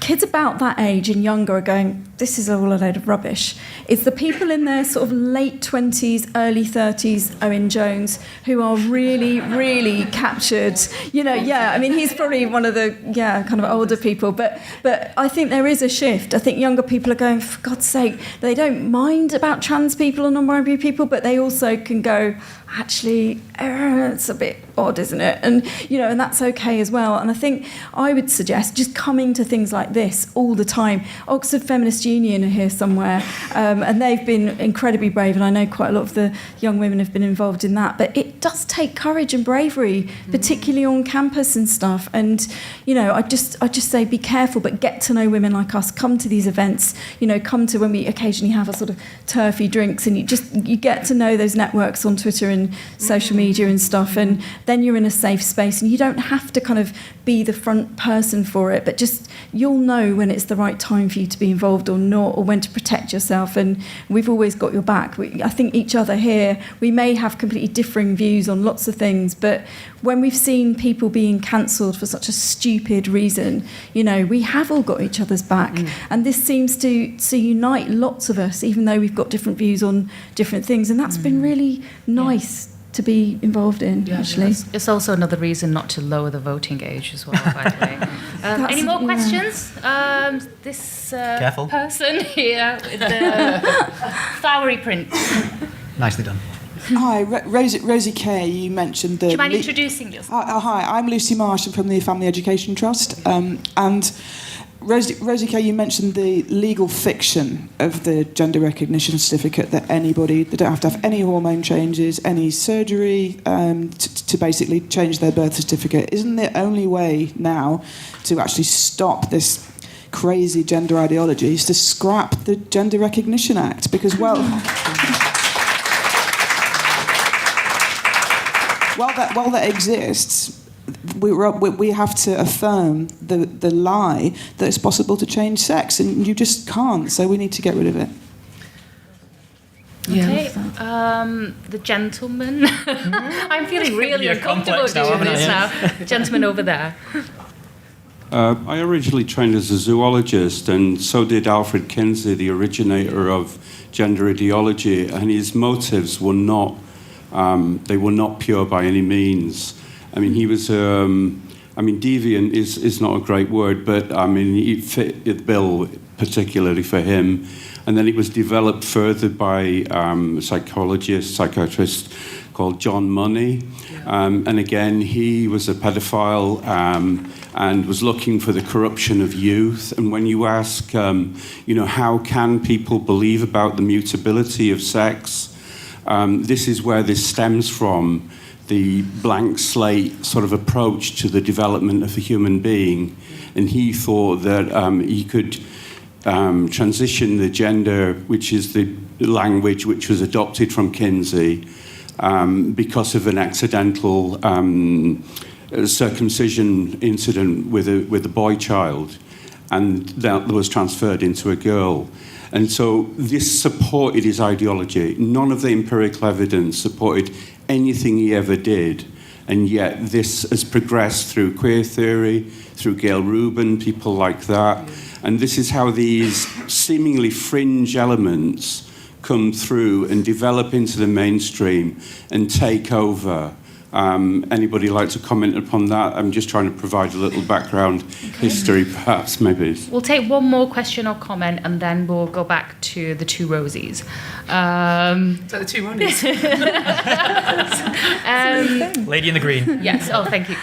kids about that age and younger are going, this is all a load of rubbish. It's the people in their sort of late 20s, early 30s, Owen Jones, who are really, really captured. You know, I mean, he's probably one of the, kind of older people, but I think there is a shift. I think younger people are going, for God's sake, they don't mind about trans people or non-binary people, but they also can go, actually, it's a bit odd, isn't it? And, you know, and that's okay as well. And I think I would suggest just coming to things like this all the time. Oxford Feminist Union are here somewhere, and they've been incredibly brave, and I know quite a lot of the young women have been involved in that. But it does take courage and bravery, particularly on campus and stuff. And, you know, I just say be careful, but get to know women like us. Come to these events, you know, come to when we occasionally have a sort of turfy drinks, and you get to know those networks on Twitter and social media and stuff, and then you're in a safe space, and you don't have to kind of be the front person for it, but just you'll know when it's the right time for you to be involved or not, or when to protect yourself. And we've always got your back. I think each other here, we may have completely differing views on lots of things, but when we've seen people being cancelled for such a stupid reason, you know, we have all got each other's back. And this seems to unite lots of us, even though we've got different views on different things, and that's been really nice to be involved in, actually. It's also another reason not to lower the voting age as well, by the way. Any more questions? This Careful. person here with the flowery print. Nicely done. Hi, Rosie Kay, you mentioned the... Do you mind introducing yourself? Hi, I'm Lucy Marsh, I'm from the Family Education Trust, and Rosie Kay, you mentioned the legal fiction of the gender recognition certificate, that they don't have to have any hormone changes, any surgery to basically change their birth certificate. Isn't the only way now to actually stop this crazy gender ideology is to scrap the Gender Recognition Act? Because, while that exists, we have to affirm the lie that it's possible to change sex, and you just can't, so we need to get rid of it. Okay, the gentleman. I'm feeling really uncomfortable doing this now. The gentleman over there. I originally trained as a zoologist, and so did Alfred Kinsey, the originator of gender ideology, and his motives were not pure by any means. I mean, he was, deviant is not a great word, but I mean, it fit the bill particularly for him. And then it was developed further by a psychiatrist called John Money. And again, he was a pedophile and was looking for the corruption of youth. And when you ask, how can people believe about the mutability of sex, this is where this stems from. The blank slate sort of approach to the development of a human being. And he thought that he could transition the gender, which is the language which was adopted from Kinsey, because of an accidental circumcision incident with a boy child, and that was transferred into a girl. And so this supported his ideology. None of the empirical evidence supported anything he ever did, and yet this has progressed through queer theory, through Gail Rubin, people like that, and this is how these seemingly fringe elements come through and develop into the mainstream and take over Anybody like to comment upon that? I'm just trying to provide a little background history, perhaps, maybe. We'll take one more question or comment, and then we'll go back to the two Rosies. So the two Ronnies. Lady in the green. Yes. Oh, thank you.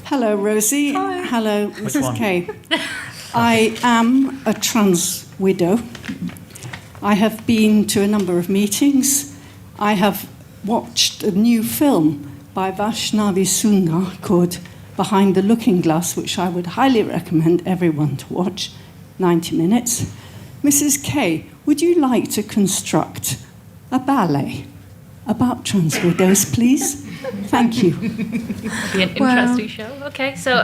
Hello, Rosie. Hi. Hello, Which Mrs. one? Kay. I am a trans widow. I have been to a number of meetings. I have watched a new film by Vaishnavi Sunga called Behind the Looking Glass, which I would highly recommend everyone to watch, 90 minutes. Mrs. Kay, would you like to construct a ballet about trans widows, please? Thank you. It'll be an interesting show. Okay, so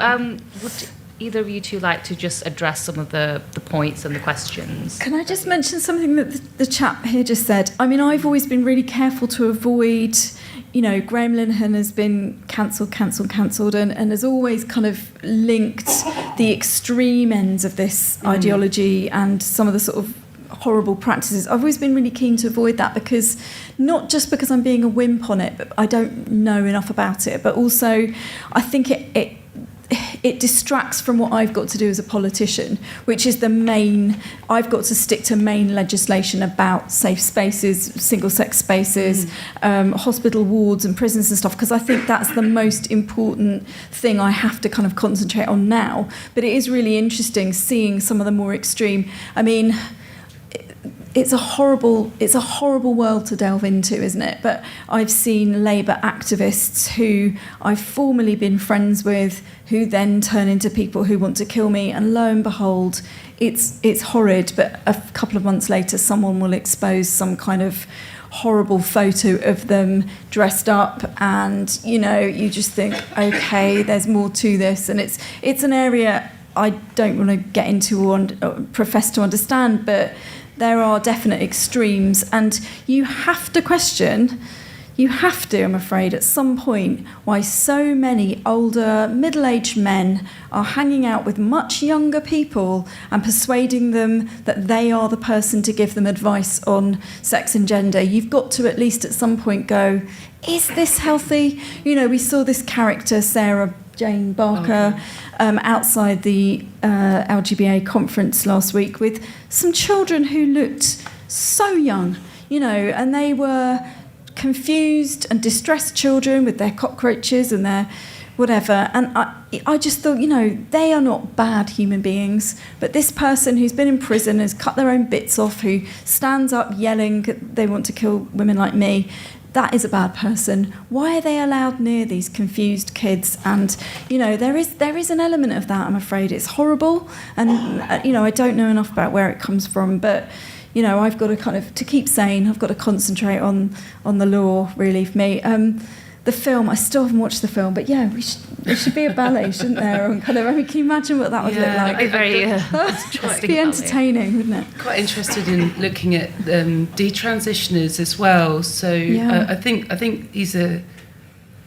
would either of you two like to just address some of the points and the questions? Can I just mention something that the chap here just said? I mean, I've always been really careful to avoid, Graham Linehan has been cancelled, and has always kind of linked the extreme ends of this ideology and some of the sort of horrible practices. I've always been really keen to avoid that, because not just because I'm being a wimp on it, but I don't know enough about it, but also I think it distracts from what I've got to do as a politician, which is I've got to stick to main legislation about safe spaces, single-sex spaces, hospital wards and prisons and stuff, because I think that's the most important thing I have to kind of concentrate on now. But it is really interesting seeing some of the more extreme. I mean, it's a horrible world to delve into, isn't it? But I've seen Labour activists who I've formerly been friends with, who then turn into people who want to kill me, and lo and behold, it's horrid. But a couple of months later, someone will expose some kind of horrible photo of them dressed up, and you just think, okay, there's more to this, and it's an area I don't want to get into or profess to understand, but there are definite extremes, and you have to question, I'm afraid, at some point, why so many older, middle-aged men are hanging out with much younger people and persuading them that they are the person to give them advice on sex and gender. You've got to at least at some point go, is this healthy? We saw this character, Sarah Jane Barker, outside the LGBA conference last week with some children who looked so young, and they were confused and distressed children with their cockroaches and their whatever. And I just thought, they are not bad human beings, but this person who's been in prison, has cut their own bits off, who stands up yelling they want to kill women like me, that is a bad person. Why are they allowed near these confused kids? And there is an element of that, I'm afraid. It's horrible, and I don't know enough about where it comes from, but I've got to to keep sane, I've got to concentrate on the law, really, for me. The film, I still haven't watched the film, but yeah, there should be a ballet, shouldn't there? And can you imagine what that would look like? It'd be very That'd be entertaining, wouldn't it? Quite interested in looking at detransitioners as well. So Yeah. I think he's a.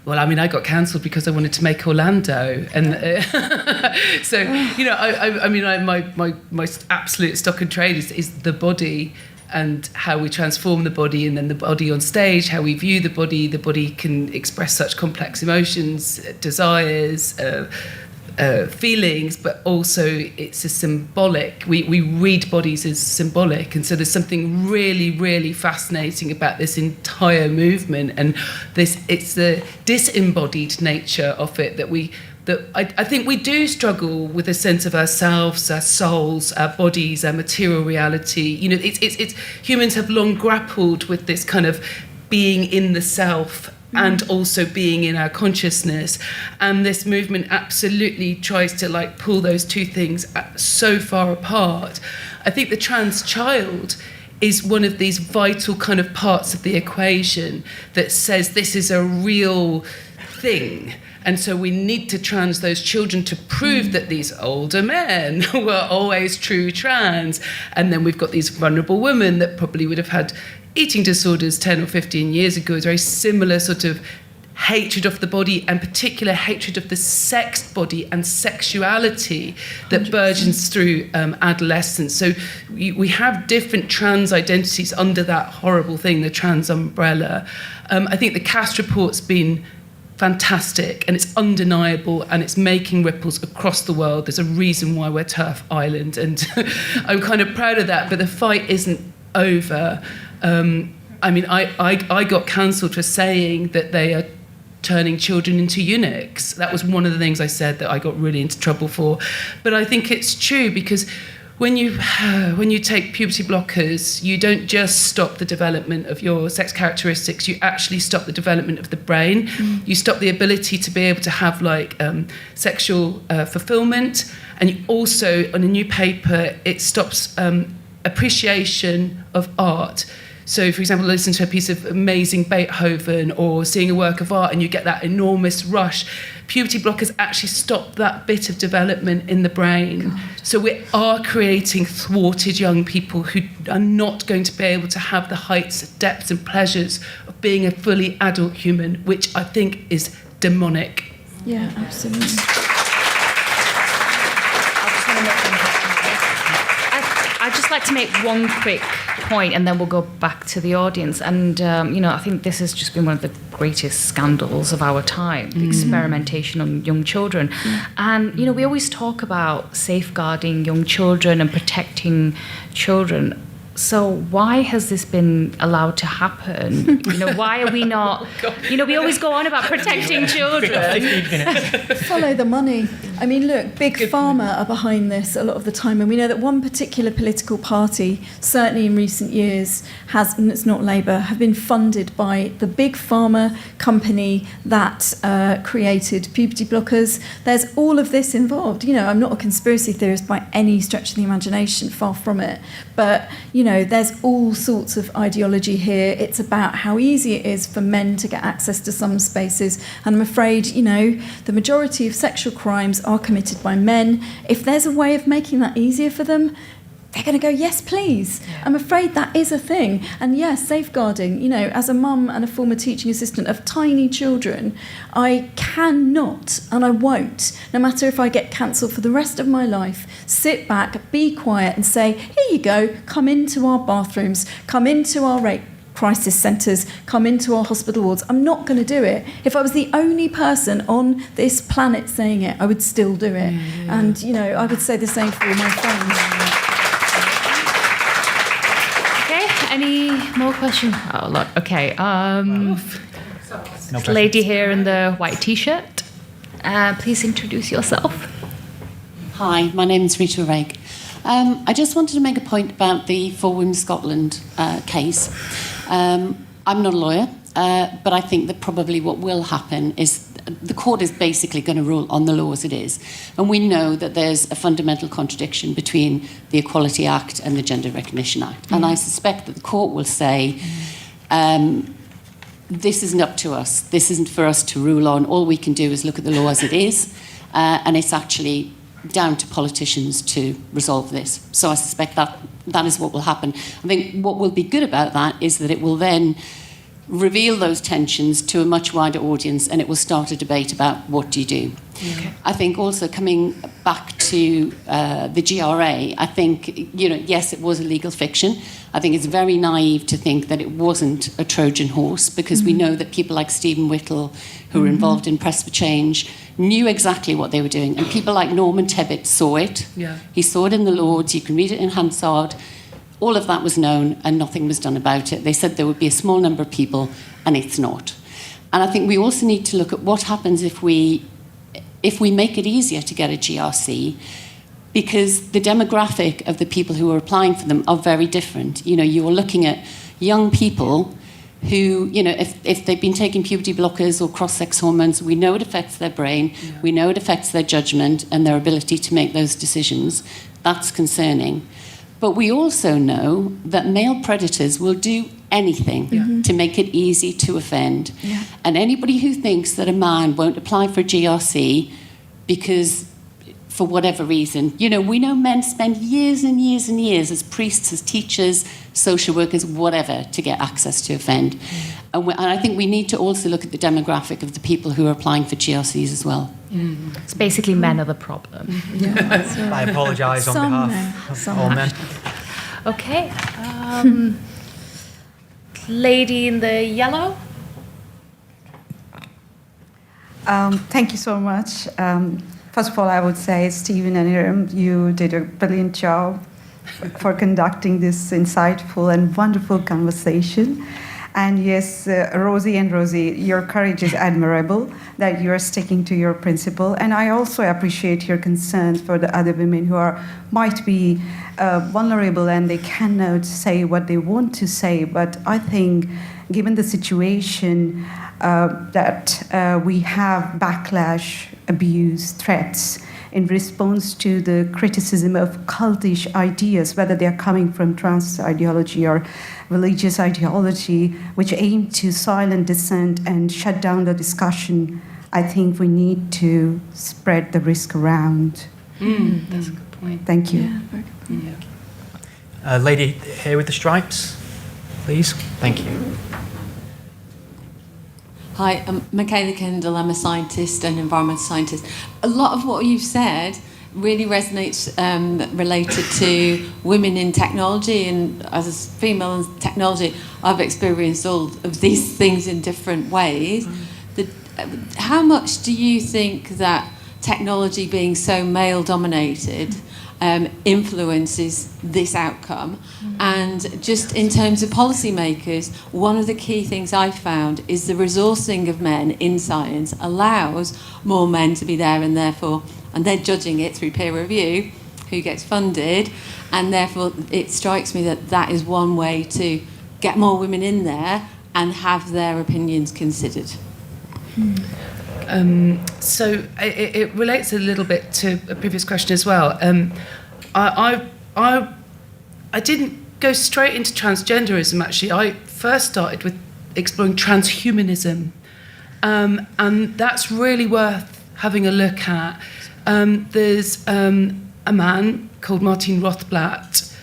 Well, I mean, I got cancelled because I wanted to make Orlando, and so my absolute stock and trade is the body, and how we transform the body, and then the body on stage, how we view the body. The body can express such complex emotions, desires, feelings, but also it's a symbolic. We read bodies as symbolic, and so there's something really, really fascinating about this entire movement, and it's the disembodied nature of it that I think we do struggle with a sense of ourselves, our souls, our bodies, our material reality. It's humans have long grappled with this kind of being in the self and also being in our consciousness, and this movement absolutely tries to pull those two things so far apart. I think the trans child is one of these vital kind of parts of the equation that says this is a real thing. And so we need to trans those children to prove that these older men were always true trans. And then we've got these vulnerable women that probably would have had eating disorders 10 or 15 years ago. It's very similar sort of hatred of the body, and particular hatred of the sexed body and sexuality that 100%. Burgeons through adolescence. So we have different trans identities under that horrible thing, the trans umbrella. I think the CAST report's been fantastic, and it's undeniable, and it's making ripples across the world. There's a reason why we're Turf Island, and I'm kind of proud of that, but the fight isn't over. I mean, I got cancelled for saying that they are turning children into eunuchs. That was one of the things I said that I got really into trouble for. But I think it's true, because when you take puberty blockers, you don't just stop the development of your sex characteristics, you actually stop the development of the brain. You stop the ability to be able to have sexual fulfillment. And you also, on a new paper, it stops appreciation of art. So, for example, listen to a piece of amazing Beethoven or seeing a work of art and you get that enormous rush. Puberty blockers actually stop that bit of development in the brain. God. So we are creating thwarted young people who are not going to be able to have the heights, depths and pleasures of being a fully adult human, which I think is demonic. Yeah, absolutely. I'd just like to make one quick point, and then we'll go back to the audience. And, I think this has just been one of the greatest scandals of our time, the experimentation on young children. And, we always talk about safeguarding young children and protecting children. So why has this been allowed to happen? Why are we not... we always go on about protecting children. Follow the money. I mean, look, Big Pharma are behind this a lot of the time, and we know that one particular political party, certainly in recent years, and it's not Labour, have been funded by the Big Pharma company that created puberty blockers. There's all of this involved. I'm not a conspiracy theorist by any stretch of the imagination, far from it. But, there's all sorts of ideology here. It's about how easy it is for men to get access to some spaces. And I'm afraid, the majority of sexual crimes are committed by men. If there's a way of making that easier for them, they're going to go, yes, please. Yeah. I'm afraid that is a thing. And yes, safeguarding, as a mum and a former teaching assistant of tiny children, I cannot, and I won't, no matter if I get cancelled for the rest of my life, sit back, be quiet and say, here you go, come into our bathrooms, come into our rape crisis centres, come into our hospital wards. I'm not going to do it. If I was the only person on this planet saying it, I would still do it. And, I would say the same for all my friends. Any more questions? Oh, look. Okay. Lady here in the white T-shirt. Please introduce yourself. Hi, my name is Rita Rake. I just wanted to make a point about the For Women Scotland case. I'm not a lawyer, but I think that probably what will happen is the court is basically going to rule on the law as it is. And we know that there's a fundamental contradiction between the Equality Act and the Gender Recognition Act. And I suspect that the court will say, this isn't up to us. This isn't for us to rule on. All we can do is look at the law as it is. And it's actually down to politicians to resolve this. So I suspect that is what will happen. I think what will be good about that is that it will then reveal those tensions to a much wider audience, and it will start a debate about what do you do. Okay. I think also coming back to the GRA, I think, yes, it was a legal fiction. I think it's very naive to think that it wasn't a Trojan horse, because we know that people like Stephen Whittle, who were involved in Press for Change, knew exactly what they were doing. And people like Norman Tebbit saw it. Yeah. He saw it in the Lords. You can read it in Hansard. All of that was known and nothing was done about it. They said there would be a small number of people, and it's not. And I think we also need to look at what happens if we make it easier to get a GRC, because the demographic of the people who are applying for them are very different. You're looking at young people who, if they've been taking puberty blockers or cross-sex hormones, we know it affects their brain, we know it affects their judgment and their ability to make those decisions. That's concerning. But we also know that male predators will do anything to make it easy to offend. Yeah. And anybody who thinks that a man won't apply for a GRC because, for whatever reason, we know men spend years and years and years as priests, as teachers, social workers, whatever, to get access to offend. And I think we need to also look at the demographic of the people who are applying for GRCs as well. It's basically men are the problem. Yeah, I apologise on behalf of all men. Okay. Lady in the yellow. Thank you so much. First of all, I would say, Stephen and Iram, you did a brilliant job for conducting this insightful and wonderful conversation. And yes, Rosie, your courage is admirable that you are sticking to your principle. And I also appreciate your concerns for the other women who might be vulnerable and they cannot say what they want to say. But I think, given the situation that we have backlash, abuse, threats in response to the criticism of cultish ideas, whether they are coming from trans ideology or religious ideology, which aim to silence dissent and shut down the discussion, I think we need to spread the risk around. That's a good point. Thank you. Yeah, very good point. Yeah. Lady here with the stripes, please. Thank you. Hi, I'm Michaela Kendall. I'm a scientist and environmental scientist. A lot of what you've said really resonates related to women in technology, and as a female in technology, I've experienced all of these things in different ways. How much do you think that technology being so male-dominated influences this outcome? And just in terms of policymakers, one of the key things I've found is the resourcing of men in science allows more men to be there, and therefore, and they're judging it through peer review, who gets funded, and therefore it strikes me that that is one way to get more women in there and have their opinions considered. So it relates a little bit to a previous question as well. I didn't go straight into transgenderism, actually. I first started with exploring transhumanism, and that's really worth having a look at. There's a man called Martin Rothblatt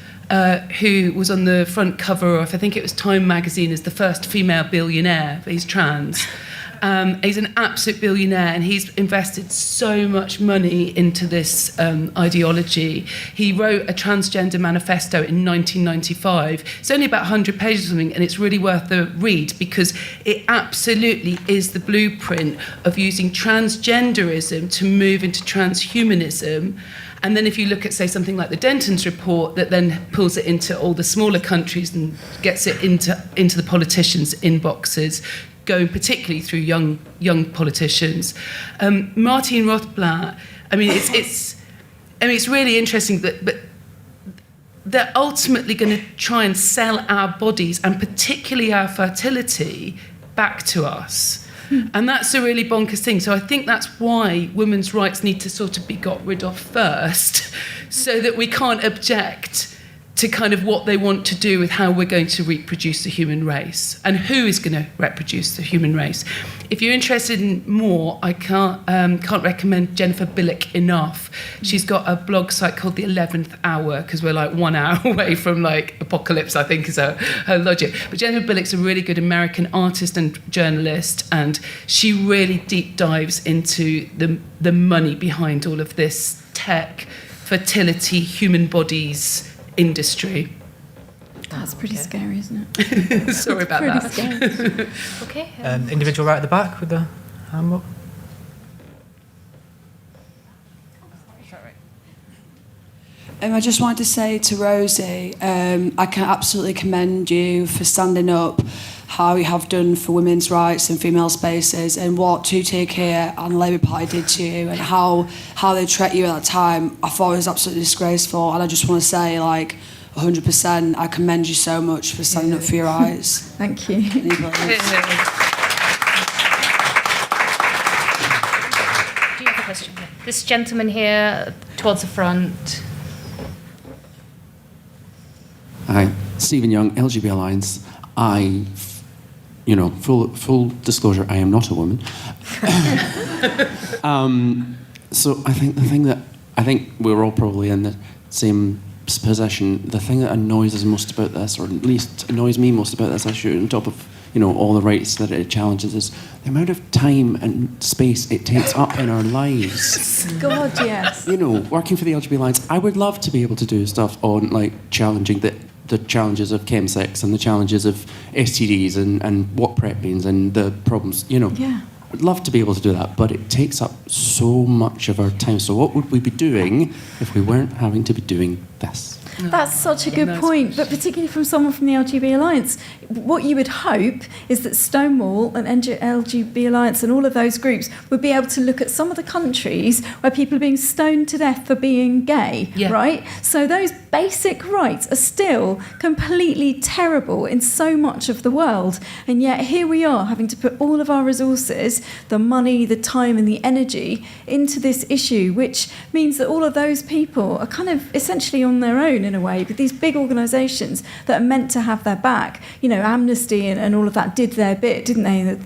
who was on the front cover of, I think it was Time magazine, as the first female billionaire. He's trans. He's an absolute billionaire, and he's invested so much money into this ideology. He wrote a transgender manifesto in 1995. It's only about 100 pages or something, and it's really worth the read because it absolutely is the blueprint of using transgenderism to move into transhumanism. And then if you look at, say, something like the Denton's report that then pulls it into all the smaller countries and gets it into the politicians' inboxes, going particularly through young politicians. Martin Rothblatt, I mean, it's really interesting but they're ultimately going to try and sell our bodies and particularly our fertility back to us. And that's a really bonkers thing. So I think that's why women's rights need to sort of be got rid of first, so that we can't object to kind of what they want to do with how we're going to reproduce the human race and who is going to reproduce the human race. If you're interested in more, I can't recommend Jennifer Billick enough. She's got a blog site called The 11th Hour, because we're like 1 hour away from like apocalypse, I think is her logic. But Jennifer Billick's a really good American artist and journalist, and she really deep dives into the money behind all of this tech, fertility, human bodies industry. That's pretty scary, isn't it? Sorry about that. Scary. Okay. Individual right at the back with the hand up. I just wanted to say to Rosie, I can absolutely commend you for standing up how you have done for women's rights and female spaces, and what Two Take Here and the Labour Party did to you, and how they treated you at that time. I thought it was absolutely disgraceful, and I just want to say, like, 100%, I commend you so much for standing up for your rights. Thank you. Do you have a question? This gentleman here towards the front. Hi, Stephen Young, LGBT Alliance. Full disclosure, I am not a woman. So I think we're all probably in the same position. The thing that annoys us most about this, or at least annoys me most about this issue, on top of all the rights that it challenges, is the amount of time and space it takes up in our lives. God, yes. Working for the LGBT Alliance, I would love to be able to do stuff on challenging the challenges of chemsex and the challenges of STDs and what PrEP means and the problems. Yeah. I'd love to be able to do that, but it takes up so much of our time. So what would we be doing if we weren't having to be doing this? That's such a good point, but particularly from someone from the LGB Alliance. What you would hope is that Stonewall and LGB Alliance and all of those groups would be able to look at some of the countries where people are being stoned to death for being gay, right? So those basic rights are still completely terrible in so much of the world, and yet here we are having to put all of our resources, the money, the time and the energy into this issue, which means that all of those people are kind of essentially on their own in a way, but these big organisations that are meant to have their back, you know, Amnesty and all of that did their bit, didn't they,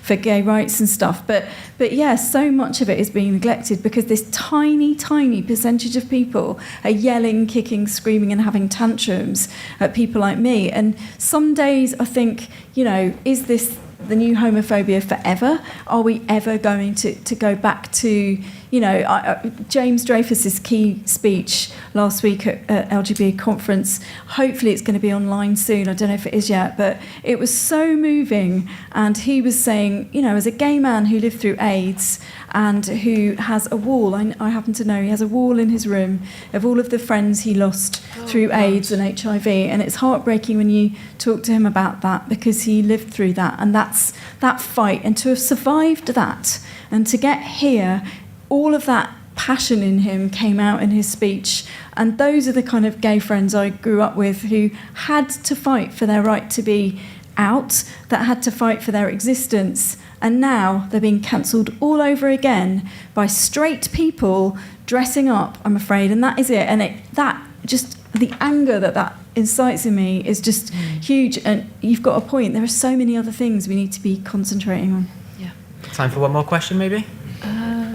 for gay rights and stuff, but yeah, so much of it is being neglected because this tiny percentage of people are yelling, kicking, screaming and having tantrums at people like me. And some days I think, you know, is this the new homophobia forever? Are we ever going to go back to, you know, James Dreyfus's key speech last week at LGBT conference? Hopefully it's going to be online soon. I don't know if it is yet, but it was so moving. And he was saying, you know, as a gay man who lived through AIDS and who has a wall, I happen to know he has a wall in his room of all of the friends he lost through AIDS and HIV. And it's heartbreaking when you talk to him about that because he lived through that. And that's that fight. And to have survived that and to get here, all of that passion in him came out in his speech. And those are the kind of gay friends I grew up with who had to fight for their right to be out, that had to fight for their existence. And now they're being cancelled all over again by straight people dressing up, I'm afraid. And that is it. And that just the anger that incites in me is just huge. And you've got a point. There are so many other things we need to be concentrating on. Yeah. Time for one more question, maybe?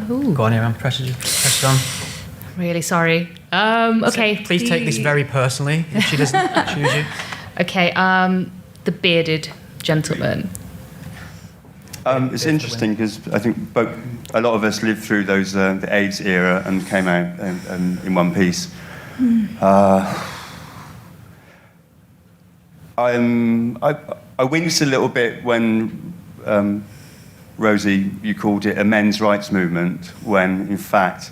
Go on, Iram. Press it on. Really sorry. Okay. So please take this very personally if she doesn't choose you. Okay. The bearded gentleman. It's interesting because I think a lot of us lived through those the AIDS era and came out in one piece. I winced a little bit when Rosie, you called it a men's rights movement, when in fact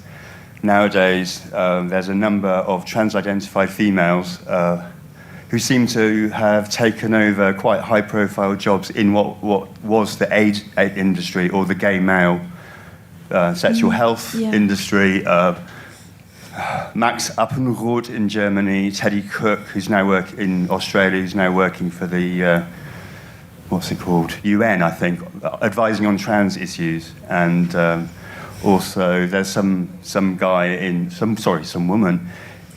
nowadays there's a number of trans-identified females who seem to have taken over quite high-profile jobs in what was the AIDS industry or the gay male sexual health industry. Max Appenroth in Germany, Teddy Cook, who's now working in Australia, who's now working for the what's it called? UN, I think, advising on trans issues, and also there's some woman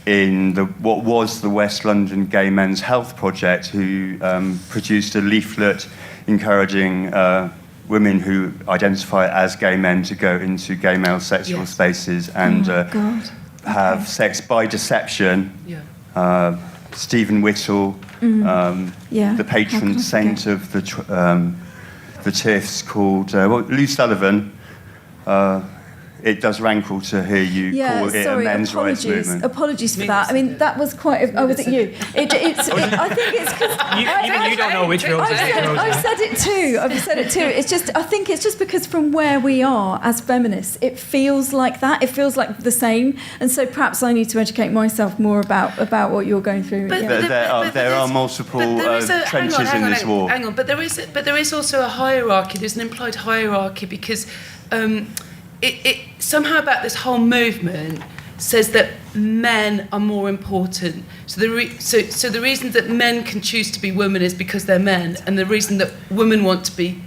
in what was the West London Gay Men's Health Project who produced a leaflet encouraging women who identify as gay men to go into gay male sexual spaces and have sex by deception. Stephen Whittle, the patron saint of the TIFs, called Lou Sullivan. It does rankle to hear you call it a men's rights movement. Apologies for that. I mean, that was quite. Was it you? I think it's because you don't know which Rosie is. I've said it too. It's just. I think it's just because from where we are as feminists, it feels like that. It feels like the same, and so perhaps I need to educate myself more about what you're going through. But there are multiple trenches in this war. Hang on, but there is also a hierarchy. There's an implied hierarchy because. It somehow about this whole movement says that men are more important. So the reason that men can choose to be women is because they're men, and the reason that women want to be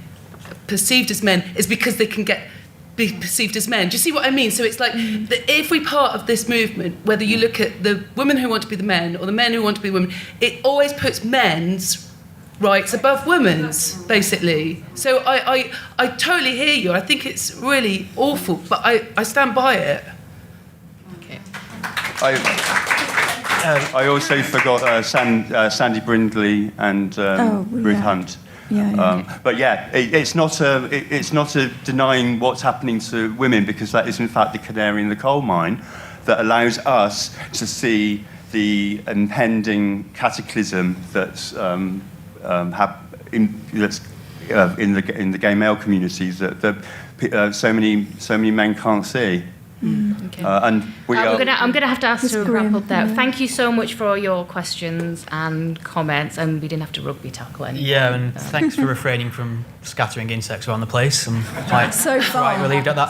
perceived as men is because they can be perceived as men. Do you see what I mean? So it's like every part of this movement, whether you look at the women who want to be the men or the men who want to be women, it always puts men's rights above women's, basically. So I totally hear you. I think it's really awful, but I stand by it. Okay. I also forgot Sandy Brindley and Ruth Hunt. But it's not a denying what's happening to women, because that is in fact the canary in the coal mine that allows us to see the impending cataclysm that's in the gay male communities that so many men can't see. Okay. And I'm going to have to ask to wrap up there. Yeah. Thank you so much for all your questions and comments, and we didn't have to rugby tackle anyone. Yeah, and thanks for refraining from scattering insects around the place. I'm quite, So far. quite relieved at that.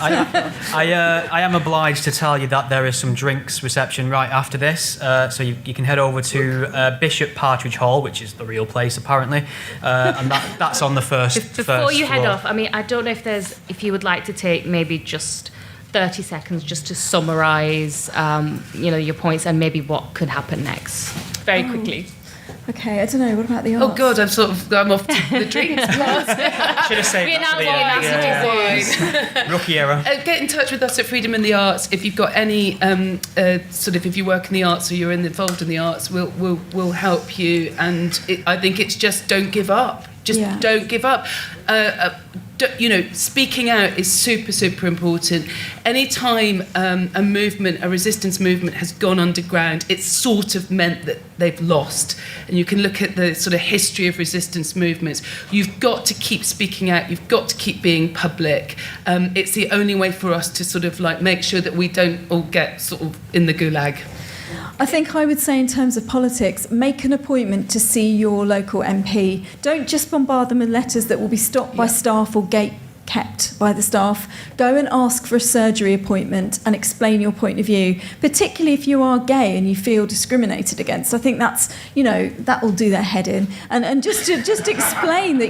I am obliged to tell you that there is some drinks reception right after this, so you can head over to Bishop Partridge Hall, which is the real place apparently, and that's on the first. Before you head floor. off, I mean, I don't know if you would like to take maybe just 30 seconds just to summarise, your points and maybe what could happen next, very quickly. Okay, I don't know. What about the arts? Oh God, I'm off to the drinks class. Should have saved that for rookie era. Get in touch with us at Freedom in the Arts if you've got any if you work in the arts or you're involved in the arts. We'll help you, and I think it's just don't give up. Don't give up. Speaking out is super, super important. Anytime a resistance movement has gone underground, it's sort of meant that they've lost. And you can look at the sort of history of resistance movements. You've got to keep speaking out. You've got to keep being public. It's the only way for us to sort of like make sure that we don't all get sort of in the gulag. I think I would say in terms of politics, make an appointment to see your local MP. Don't just bombard them with letters that will be stopped by staff or kept by the staff. Go and ask for a surgery appointment and explain your point of view, particularly if you are gay and you feel discriminated against. I think that's, that will do their head in. And just explain that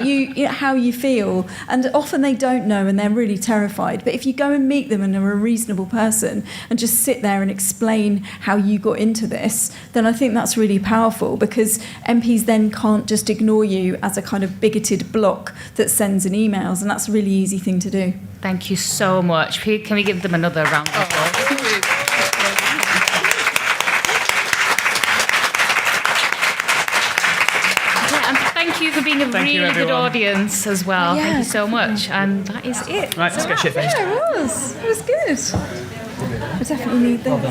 how you feel. And often they don't know and they're really terrified. But if you go and meet them and are a reasonable person and just sit there and explain how you got into this, then I think that's really powerful, because MPs then can't just ignore you as a kind of bigoted bloc that sends in emails, and that's a really easy thing to do. Thank you so much. Can we give them another round of applause? And thank you for being a really good audience as well. Yeah. Thank you so much. And that is it. Right, let's get shit faced. Yeah, it was good. I definitely need them.